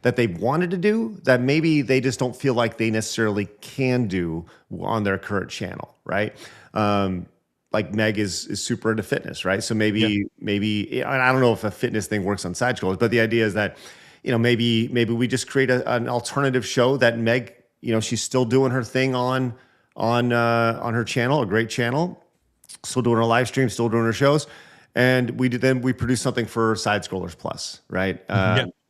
that they wanted to do that maybe they just don't feel like they necessarily can do on their current channel, right? Like Meg is super into fitness, right? So maybe I don't know if a fitness thing works on SideScrollers, but the idea is that maybe we just create an alternative show that Meg, she's still doing her thing on her channel, a great channel, still doing her live stream, still doing her shows, and we produce something for SideScrollers Plus, right?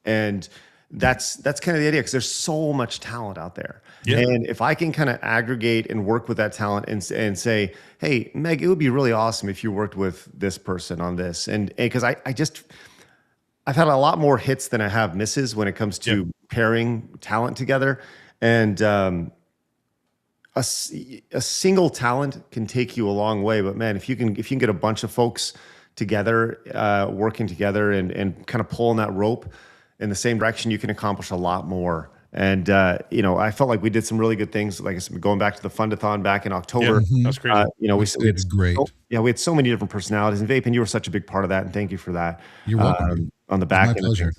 And that's kind of the idea, because there's so much talent out there. Yeah. And if I can kind of aggregate and work with that talent and say, hey, Meg, it would be really awesome if you worked with this person on this. And because I've had a lot more hits than I have misses when it comes to pairing talent together. And a single talent can take you a long way. But man, if you can get a bunch of folks together, working together and kind of pulling that rope in the same direction, you can accomplish a lot more. And, I felt like we did some really good things. Like I said, going back to the Fundathon back in October.
That's crazy.
It's great.
We had so many different personalities. And Vapin, you were such a big part of that. And thank you for that.
You're welcome.
On the back end.
My pleasure.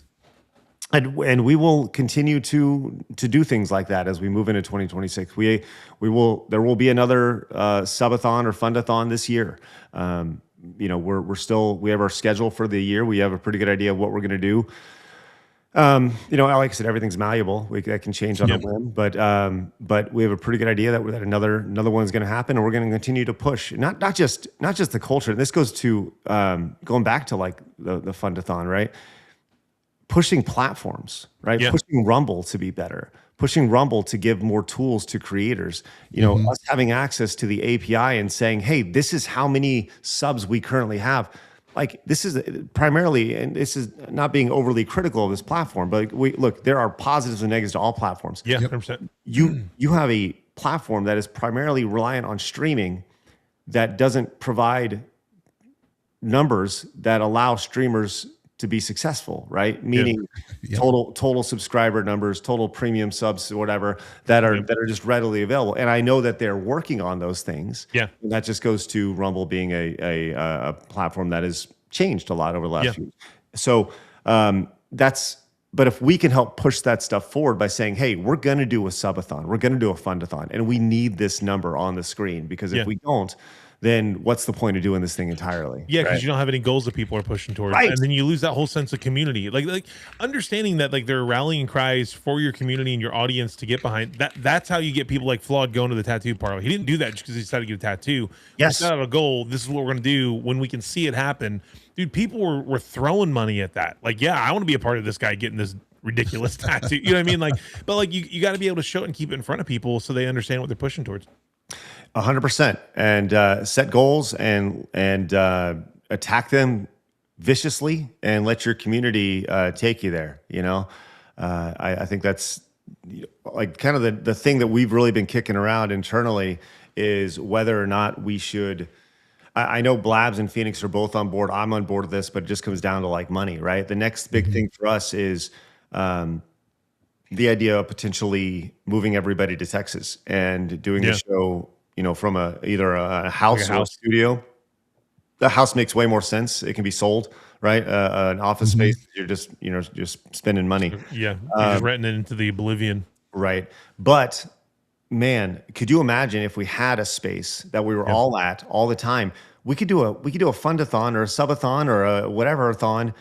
And we will continue to do things like that as we move into 2026. There will be another subathon or fundathon this year. We have our schedule for the year. We have a pretty good idea of what we're going to do. Like I said, everything's malleable. That can change on a whim, but we have a pretty good idea that another one's going to happen, and we're going to continue to push not just the culture. And this goes to going back to like the fundathon, right? Pushing platforms, right? Yeah. Pushing Rumble to be better. Pushing Rumble to give more tools to creators. Us having access to the API and saying, hey, this is how many subs we currently have. Like, this is primarily, and this is not being overly critical of this platform, but there are positives and negatives to all platforms.
Yeah, 100%.
You have a platform that is primarily reliant on streaming that doesn't provide numbers that allow streamers to be successful, right? Meaning total subscriber numbers, total premium subs, whatever, that are just readily available. And I know that they're working on those things. Yeah. And that just goes to Rumble being a platform that has changed a lot over the last few years. So but if we can help push that stuff forward by saying, hey, we're going to do a subathon, we're going to do a fundathon, and we need this number on the screen, because if we don't, then what's the point of doing this thing entirely?
Yeah, because you don't have any goals that people are pushing towards. Right. And then you lose that whole sense of community. Like understanding that like there are rallying cries for your community and your audience to get behind. That's how you get people like Flawed going to the tattoo parlor. He didn't do that just because he decided to get a tattoo. Yes. He set out a goal. This is what we're going to do when we can see it happen. Dude, people were throwing money at that. Like, yeah, I want to be a part of this guy getting this ridiculous tattoo. You know what I mean? Like, but like you got to be able to show it and keep it in front of people so they understand what they're pushing towards.
100%, and set goals and attack them viciously and let your community take you there. I think that's like kind of the thing that we've really been kicking around internally is whether or not we should. I know Blabs and Phoenix are both on board. I'm on board with this, but it just comes down to like money, right? The next big thing for us is the idea of potentially moving everybody to Texas and doing the show. From either a house or a studio. The house makes way more sense. It can be sold, right? An office space, you're just spending money.
Yeah, you're just renting it into the oblivion.
Right. But man, could you imagine if we had a space that we were all at all the time? We could do a fundathon or a subathon or a whatever-a-thon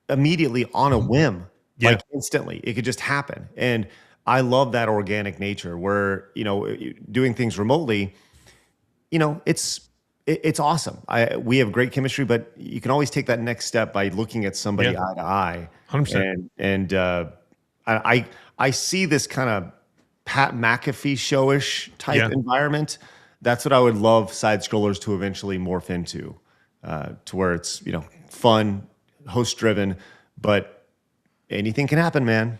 immediately on a whim, like instantly. It could just happen. And I love that organic nature where, doing things remotely, it's awesome. We have great chemistry, but you can always take that next step by looking at somebody eye to eye.
100%.
And I see this kind of Pat McAfee showish type environment. That's what I would love SideScrollers to eventually morph into, to where it's, fun, host driven, but anything can happen, man.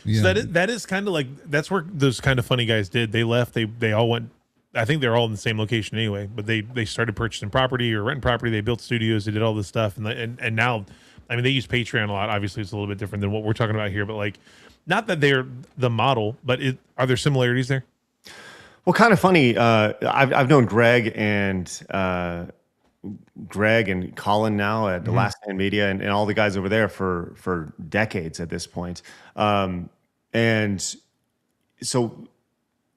Yeah. So that is kind of like, that's where those kind of funny guys did. They left, they all went, I think they're all in the same location anyway, but they started purchasing property or renting property. They built studios, they did all this stuff. And now, I mean, they use Patreon a lot. Obviously it's a little bit different than what we're talking about here, but like, not that they're the model, but are there similarities there?
Well, kind of funny. I've known Greg and Colin now at the Last Stand Media and all the guys over there for decades at this point. And so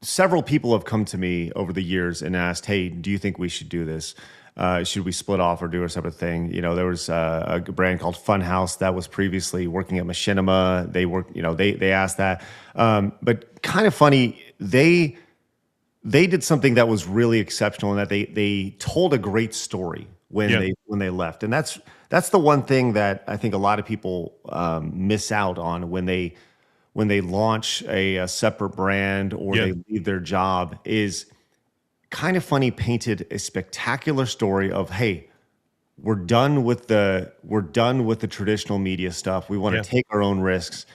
several people have come to me over the years and asked, hey, do you think we should do this? should we split off or do a separate thing? You know, there was a brand called Funhouse that was previously working at Machinima. They worked, you know, they asked that. But kind of funny, they did something that was really exceptional in that they told a great story when they left. And that's the one thing that I think a lot of people miss out on when they launch a separate brand or they leave their job. Is Kind of Funny painted a spectacular story of, hey, we're done with the traditional media stuff. We want to take our own risks.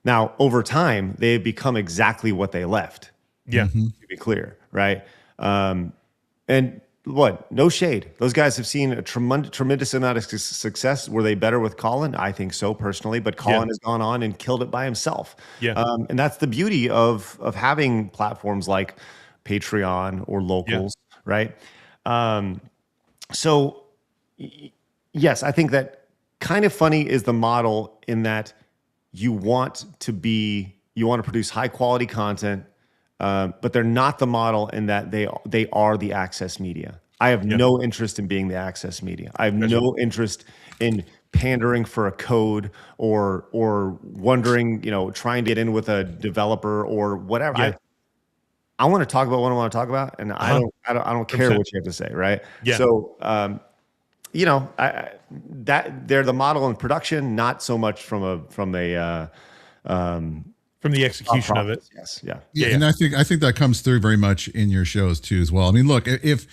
Now, over time, they've become exactly what they left.
Yeah,
to be clear, right? And what? No shade. Those guys have seen a tremendous amount of success. Were they better with Colin? I think so, personally. But Colin has gone on and killed it by himself. Yeah, and that's the beauty of having platforms like Patreon or Locals, right? So, yes, I think that Kind of Funny is the model in that you want to produce high quality content. But they're not the model in that they are the access media. I have no interest in being the access media. I have no interest in pandering for a code or wondering, you know, trying to get in with a developer or whatever. I want to talk about what I want to talk about, and I don't care 100%. What you have to say, right? Yeah. So, you know, that they're the model in production, not so much from the
execution of it.
Yes.
Yeah. And I think that comes through very much in your shows too, as well. I mean, look, if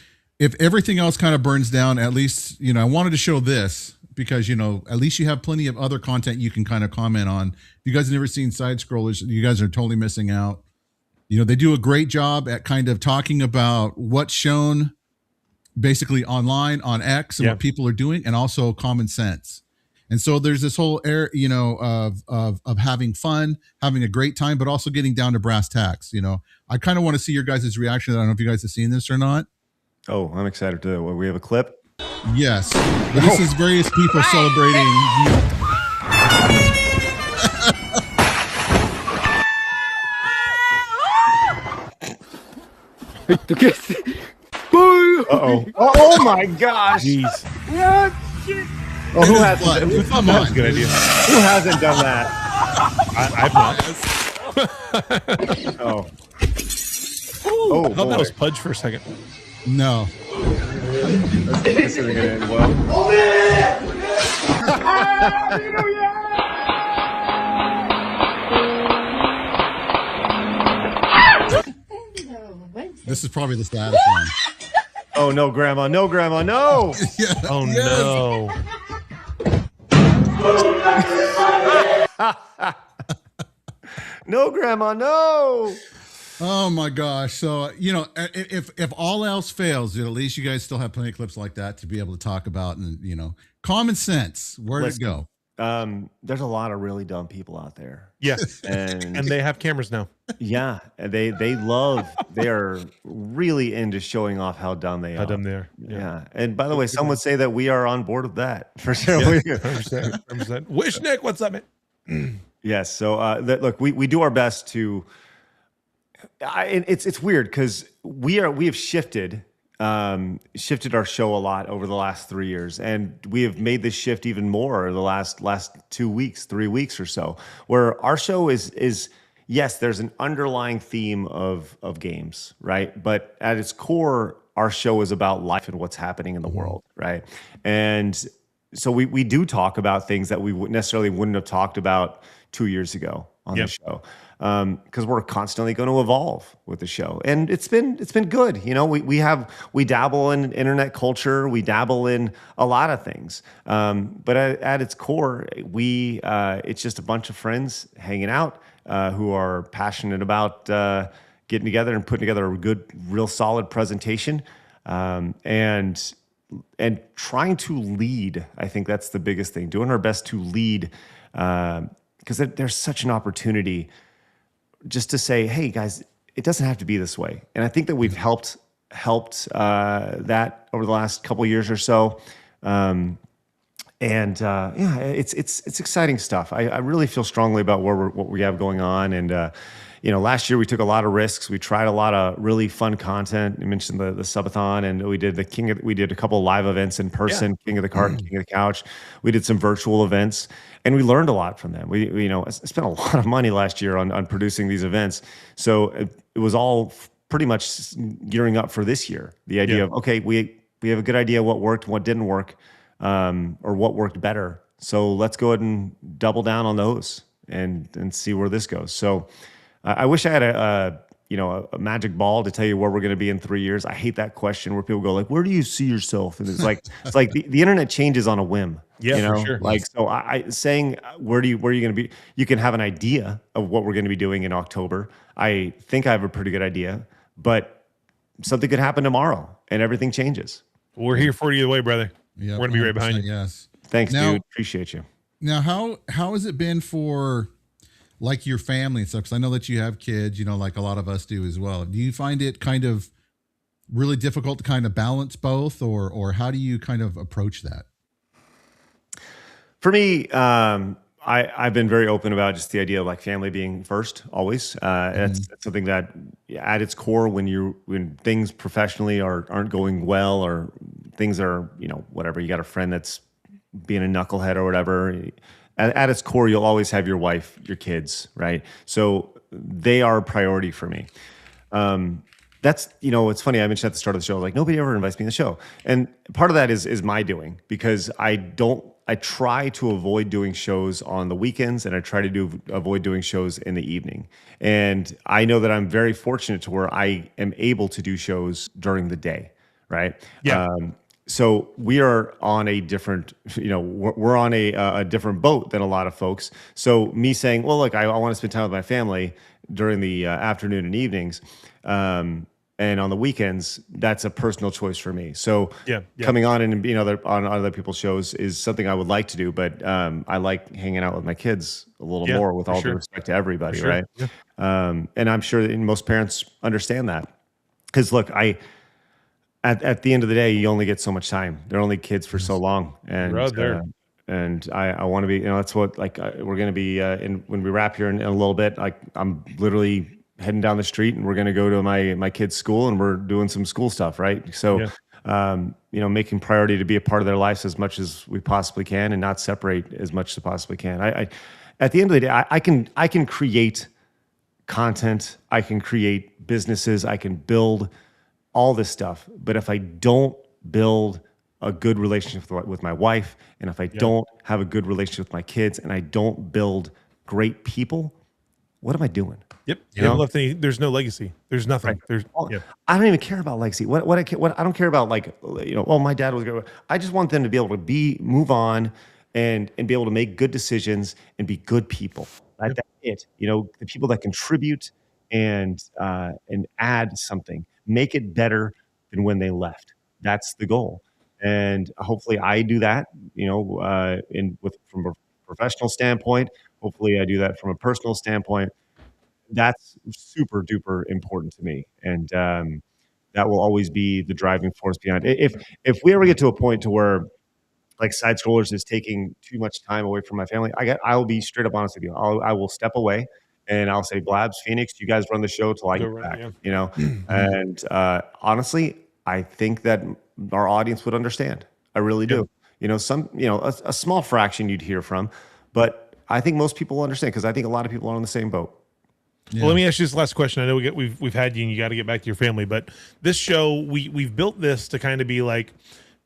everything else kind of burns down, at least, you know, I wanted to show this because, you know, at least you have plenty of other content you can kind of comment on. If you guys have never seen SideScrollers, you guys are totally missing out. You know, they do a great job at kind of talking about what's shown basically online on X and what people are doing, and also common sense. And so there's this whole air, you know, of having fun, having a great time, but also getting down to brass tacks. You know, I kind of want to see your guys' reaction. I don't know if you guys have seen this or not.
Oh, I'm excited to. We have a clip.
Yes, but this is various people celebrating.
Uh-oh. Oh my gosh.
Jeez.
Oh, who hasn't?
Come on. That's a good idea.
Who hasn't done that?
I've not.
Oh.
I thought that was Pudge for a second.
No.
This isn't gonna end well.
This is probably the saddest one.
Oh no, Grandma! No, Grandma! No!
Oh no!
No, Grandma! No!
Oh my gosh! So, you know, if all else fails, at least you guys still have plenty of clips like that to be able to talk about, and, you know, common sense. Where'd it go?
There's a lot of really dumb people out there.
Yes, and they have cameras now.
Yeah, they are really into showing off how dumb they are.
How dumb they are.
Yeah. And by the way, some would say that we are on board with that for sure.
100%. Wish Nick, what's up, man?
Yes. So look, we do our best to. It's weird because we have shifted our show a lot over the last 3 years, and we have made this shift even more the last 2 weeks, 3 weeks or so, where our show is yes, there's an underlying theme of games, right? But at its core, our show is about life and what's happening in the world, right? And so we do talk about things that we necessarily wouldn't have talked about 2 years ago on the show. Because we're constantly going to evolve with the show, and it's been good. You know, we dabble in internet culture, we dabble in a lot of things, but at its core, it's just a bunch of friends hanging out who are passionate about getting together and putting together a good, real solid presentation, and trying to lead. I think that's the biggest thing. Doing our best to lead, because there's such an opportunity. Just to say, hey guys, it doesn't have to be this way, and I think that we've helped that over the last couple of years or so, it's exciting stuff. I really feel strongly about what we have going on, and last year we took a lot of risks. We tried a lot of really fun content. You mentioned the subathon, and we did we did a couple of live events in person, King of the Cart and King of the Couch. We did some virtual events, and we learned a lot from them. We spent a lot of money last year on producing these events. So it was all pretty much gearing up for this year. The idea of, okay, we have a good idea what worked, what didn't work, or what worked better. So let's go ahead and double down on those and see where this goes. So I wish I had a magic ball to tell you where we're going to be in 3 years. I hate that question where people go like, where do you see yourself? And it's like the internet changes on a whim.
Yeah, for sure.
Like, so I saying, where are you going to be? You can have an idea of what we're going to be doing in October. I think I have a pretty good idea, but something could happen tomorrow and everything changes.
We're here for you either way, brother. We're going to be right behind you.
Yes.
Thanks, dude. Appreciate you.
Now, how has it been for like your family and stuff? Because I know that you have kids, like a lot of us do as well. Do you find it kind of really difficult to kind of balance both, or how do you kind of approach that?
For me, I've been very open about just the idea of like family being first always. That's something that at its core, when things professionally aren't going well, or things are, whatever, you got a friend that's being a knucklehead or whatever, at its core, you'll always have your wife, your kids, right? So they are a priority for me. That's, it's funny. I mentioned at the start of the show, like nobody ever invites me on the show. And part of that is my doing, because I try to avoid doing shows on the weekends, and I try to avoid doing shows in the evening. And I know that I'm very fortunate to where I am able to do shows during the day, right?
Yeah.
So we are on a different, we're on a different boat than a lot of folks. So me saying, well, look, I want to spend time with my family during the afternoon and evenings, and on the weekends, that's a personal choice for me. So coming on and being on other people's shows is something I would like to do, but I like hanging out with my kids a little more, with all due respect to everybody, right? Yeah. And I'm sure that most parents understand that, because look, At the end of the day, you only get so much time. They're only kids for so long, and I want to be. That's what we're going to be when we wrap here in a little bit. Like I'm literally heading down the street, and we're going to go to my kids' school, and we're doing some school stuff, right? So, making priority to be a part of their lives as much as we possibly can, and not separate as much as we possibly can. At the end of the day, I can create content, I can create businesses, I can build all this stuff. But if I don't build a good relationship with my wife, and if I don't have a good relationship with my kids, and I don't build great people, what am I doing?
Yep. There's no legacy. There's nothing.
Right. I don't even care about legacy. What I don't care about, my dad was good. I just want them to be able to move on and be able to make good decisions and be good people. That's it. The people that contribute and add something, make it better than when they left. That's the goal. And hopefully I do that, from a professional standpoint. Hopefully I do that from a personal standpoint. That's super duper important to me. And that will always be the driving force behind it. If we ever get to a point to where SideScrollers is taking too much time away from my family, I'll be straight up honest with you. I will step away. And I'll say, Blabs, Phoenix, you guys run the show till I get back, And honestly, I think that our audience would understand. I really do. A small fraction you'd hear from, but I think most people will understand, because I think a lot of people are on the same boat.
Yeah. Well, let me ask you this last question. I know we've had you, and you got to get back to your family, but this show, we've built this to kind of be like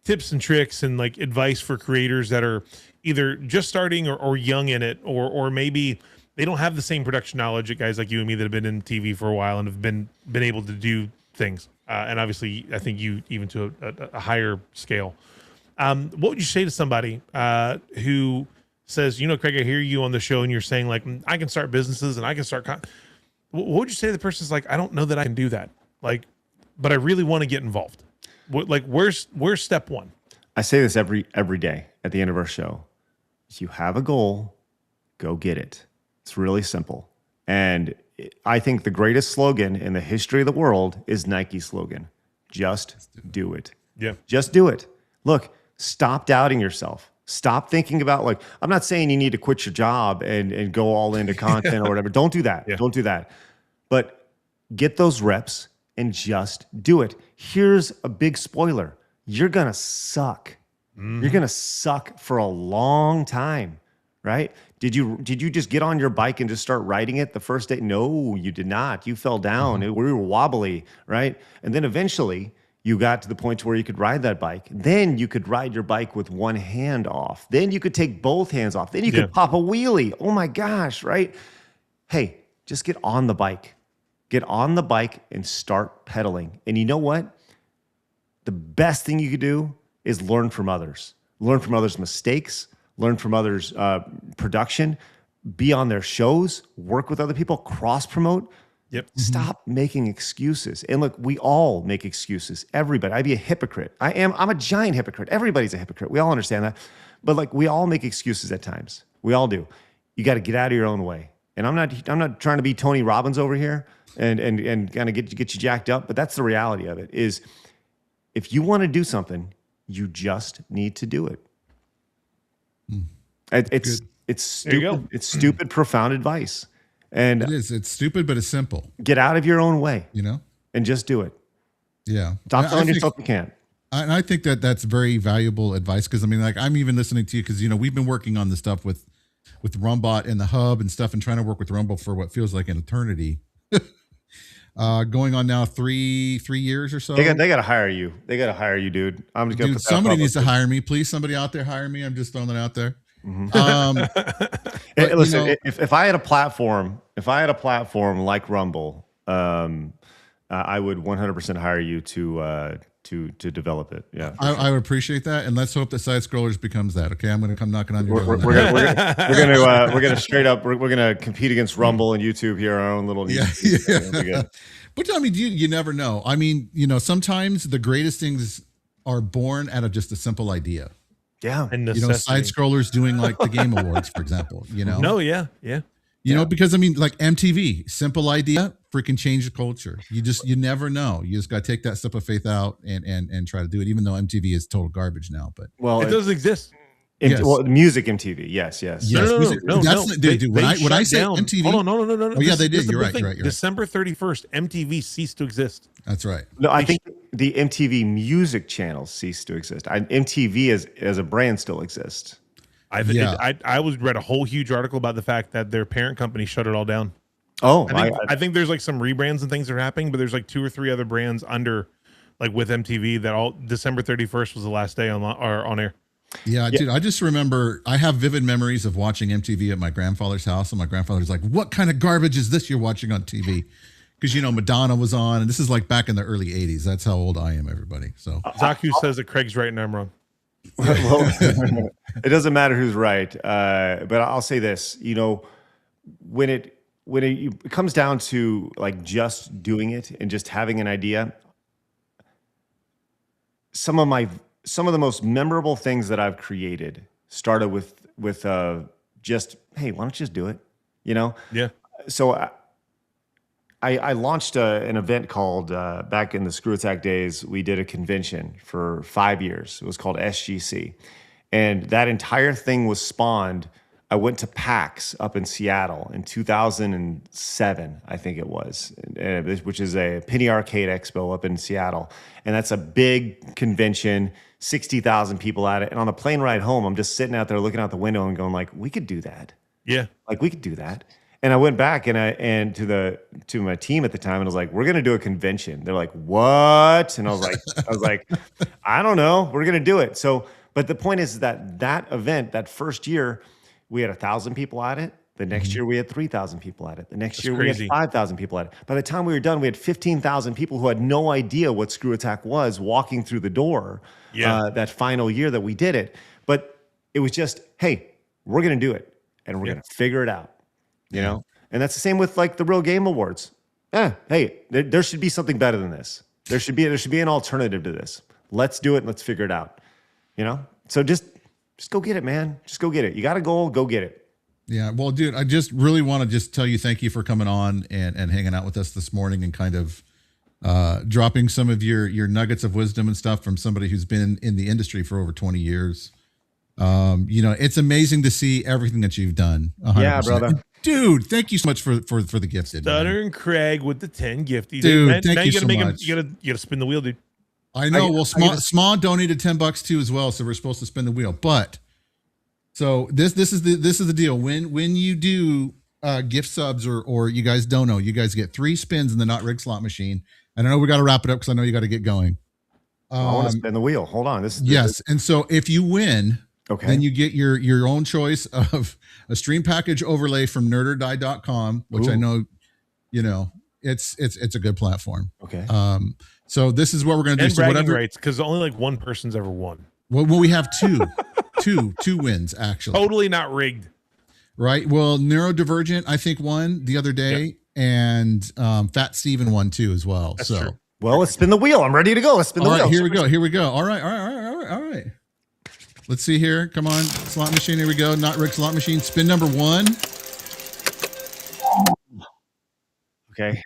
tips and tricks and like advice for creators that are either just starting or young in it, or maybe they don't have the same production knowledge that guys like you and me that have been in TV for a while and have been able to do things. And obviously, I think you even to a higher scale. What would you say to somebody who says, Craig, I hear you on the show and you're saying like, I can start businesses and I can start. What would you say to the person's like, I don't know that I can do that. But I really want to get involved. Where's step one?
I say this every day at the end of our show. If you have a goal, go get it. It's really simple. And I think the greatest slogan in the history of the world is Nike's slogan. Just do it.
Yeah.
Just do it. Look, stop doubting yourself. Stop thinking about I'm not saying you need to quit your job and go all into content or whatever. Don't do that. Yeah. Don't do that. but get those reps and just do it. Here's a big spoiler. You're going to suck. You're going to suck for a long time, right? Did you just get on your bike and just start riding it the first day? No, you did not. You fell down. We were wobbly, right? And then eventually you got to the point where you could ride that bike. Then you could ride your bike with one hand off. Then you could take both hands off. Then you could pop a wheelie. Oh my gosh, right? Hey, just get on the bike. Get on the bike and start pedaling. And you know what? The best thing you could do is learn from others. Learn from others' mistakes. Learn from others' production. Be on their shows. Work with other people. Cross-promote.
Yep.
Stop making excuses. And look, we all make excuses. Everybody. I'd be a hypocrite. I'm a giant hypocrite. Everybody's a hypocrite. We all understand that. But like, we all make excuses at times. We all do. You got to get out of your own way. And I'm not trying to be Tony Robbins over here and kind of get you jacked up. But that's the reality of it is, if you want to do something, you just need to do it. It's stupid. It's stupid, profound advice. And
it is. It's stupid, but it's simple.
Get out of your own way,
and
just do it.
Yeah.
Stop telling yourself you can't.
And I think that that's very valuable advice, because I mean, like, I'm even listening to you because we've been working on the stuff with RUM-Bot and the hub and stuff, and trying to work with Rumble for what feels like an eternity. Going on now 3 years or so.
They got to hire you. They got to hire you, dude. I'm just gonna.
Somebody needs to hire me, please. Somebody out there hire me. I'm just throwing it out there.
But, listen, if I had a platform, like Rumble, I would 100% hire you to develop it. Yeah,
I would appreciate that, and let's hope that SideScrollers becomes that. Okay, I'm going to come knocking on your door.
We're gonna straight up. We're gonna compete against Rumble and YouTube here, our own little.
Yeah. But I mean, you never know. I mean, sometimes the greatest things are born out of just a simple idea.
Yeah,
and
SideScrollers doing like the Game Awards, for example.
No, yeah.
Because I mean, like MTV, simple idea, freaking change the culture. You never know. You just got to take that step of faith out and try to do it, even though MTV is total garbage now. But
it does exist.
Yes.
Well, music MTV, yes.
No.
Dude, when I say
down.
MTV,
hold on, no.
Oh yeah, they did. You're right.
December 31st, MTV ceased to exist.
That's right.
No, I think the MTV music channel ceased to exist. MTV as a brand still exists.
I read a whole huge article about the fact that their parent company shut it all down.
Oh,
I think there's like some rebrands and things that are happening, but there's like 2 or 3 other brands under, like with MTV, that all December 31st was the last day on air.
Yeah, dude, I just remember I have vivid memories of watching MTV at my grandfather's house, and my grandfather's like, "What kind of garbage is this you're watching on TV?" Because Madonna was on, and this is like back in the early 80s. That's how old I am, everybody. So
Zaku says that Craig's right and I'm wrong.
Well, it doesn't matter who's right, but I'll say this: when it comes down to like just doing it and just having an idea, some of the most memorable things that I've created started with just, hey, why don't you just do it?
Yeah.
So I launched an event called, back in the Screw Attack days, we did a convention for 5 years. It was called SGC. And that entire thing was spawned. I went to PAX up in Seattle in 2007, I think it was, which is a Penny Arcade Expo up in Seattle. And that's a big convention, 60,000 people at it. And on the plane ride home, I'm just sitting out there looking out the window and going like, we could do that.
Yeah.
Like we could do that. And I went back and to my team at the time, and I was like, we're going to do a convention. They're like, what? And I was like, I don't know. We're going to do it. So, but the point is that event, that first year, we had 1,000 people at it. The next year we had 3,000 people at it. The next year we had 5,000 people at it. By the time we were done, we had 15,000 people who had no idea what Screw Attack was walking through the door. That final year that we did it. But it was just, hey, we're going to do it, and we're going to figure it out. And that's the same with like the Real Game Awards. Hey, there should be something better than this. There should be an alternative to this. Let's do it and let's figure it out. So just go get it, man. Just go get it. You got a goal, go get it.
Yeah. Well, dude, I just really want to just tell you thank you for coming on and hanging out with us this morning, and kind of dropping some of your nuggets of wisdom and stuff from somebody who's been in the industry for over 20 years. It's amazing to see everything that you've done. 100%.
Yeah, brother.
Dude, thank you so much for the gifts.
Stuttering Craig with the 10 gifty.
Dude, thank you so much.
You gotta spin the wheel, dude.
I know. Well, Small donated $10 too as well, so we're supposed to spin the wheel. But so this is the deal. When you do gift subs or you guys don't know, you guys get 3 spins in the Not Rigged slot machine. And I know we got to wrap it up because I know you got to get going.
I want to spin the wheel. Hold on.
Yes, and so if you win,
okay,
then you get your own choice of a stream package overlay from nerdordie.com, which I know, it's a good platform.
Okay.
So this is what we're going to do. So
whatever rights, because only like one person's ever won.
Well, we have two wins actually.
Totally not rigged.
Right. Well, Neurodivergent, I think, won the other day, and Fat Steven won too as well.
That's
so
true.
Well, let's spin the wheel. I'm ready to go. Let's spin the wheel.
All right, here we go. All right. Let's see here. Come on, slot machine. Here we go. Not Rigged slot machine. Spin number 1.
Okay.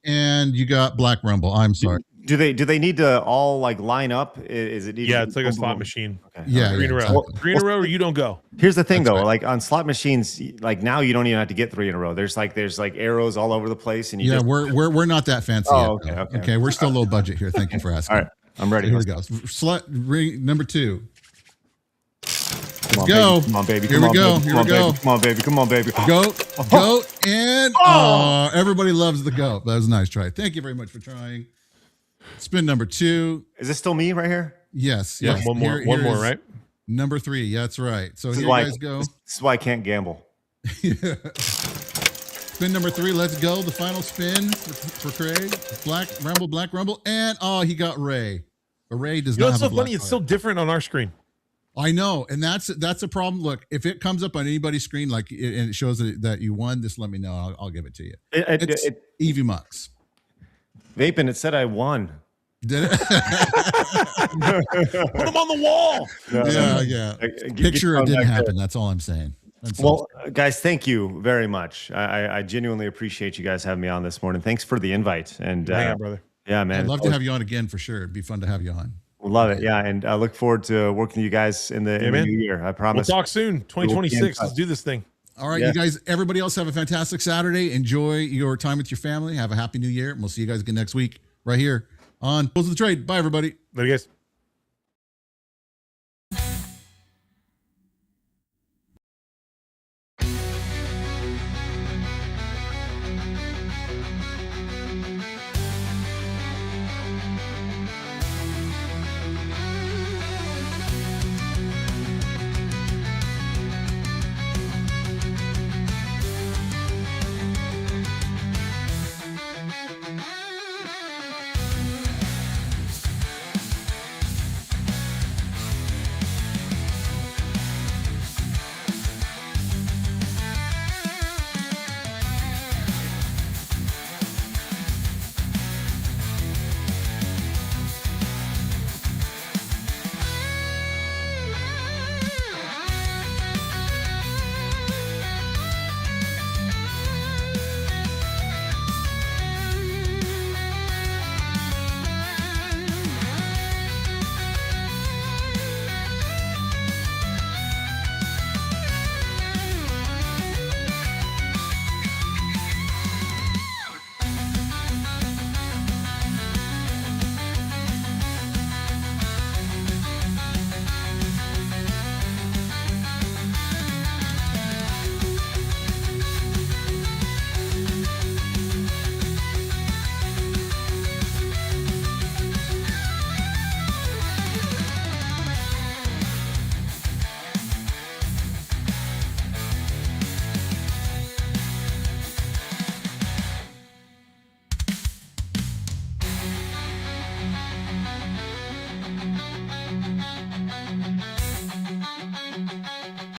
And you got Black Rumble. I'm sorry.
Do they need to all like line up? Is it?
Yeah, it's like a slot machine.
Okay. Yeah,
3 in a row.
Exactly.
3 in a row, or you don't go.
Here's the thing,
That's
though.
right.
Like on slot machines, like now you don't even have to get 3 in a row. There's like arrows all over the place, and
we're not that fancy.
Oh,
yet,
okay.
We're still low budget here. Thank you for asking.
All right, I'm ready.
So here we go. Slot ring number 2.
Come on,
go.
Baby. Come on, baby.
Here we go. Here we go.
Come on, baby. Come on, baby.
Goat, and everybody loves the goat. That was a nice try. Thank you very much for trying. Spin number 2.
Is this still me right here?
Yes.
Yeah,
Yes.
one more, right?
Number 3. Yeah, that's right. So here you guys go.
This is why I can't gamble.
Spin number 3. Let's go. The final spin for Craig. Black Rumble, and he got Ray. But Ray does not have
it's so
a black
funny. It's
card.
so different on our screen.
I know, and that's a problem. Look, if it comes up on anybody's screen, and it shows that you won, just let me know. I'll give it to you. It's Evie Mux.
Vaping, it said I won.
Did it?
Put them on the wall.
Yeah. Picture it didn't happen. That's all I'm saying.
Guys, thank you very much. I genuinely appreciate you guys having me on this morning. Thanks for the invite. And
brother.
Yeah, man.
I'd love to have you on again for sure. It'd be fun to have you on.
Love it. Yeah. And I look forward to working with you guys in the new year. I promise.
We'll talk soon. 2026. Let's do this thing.
All right, you guys, everybody else have a fantastic Saturday. Enjoy your time with your family. Have a happy new year. And we'll see you guys again next week right here on Close of the Trade. Bye, everybody.
Later, guys.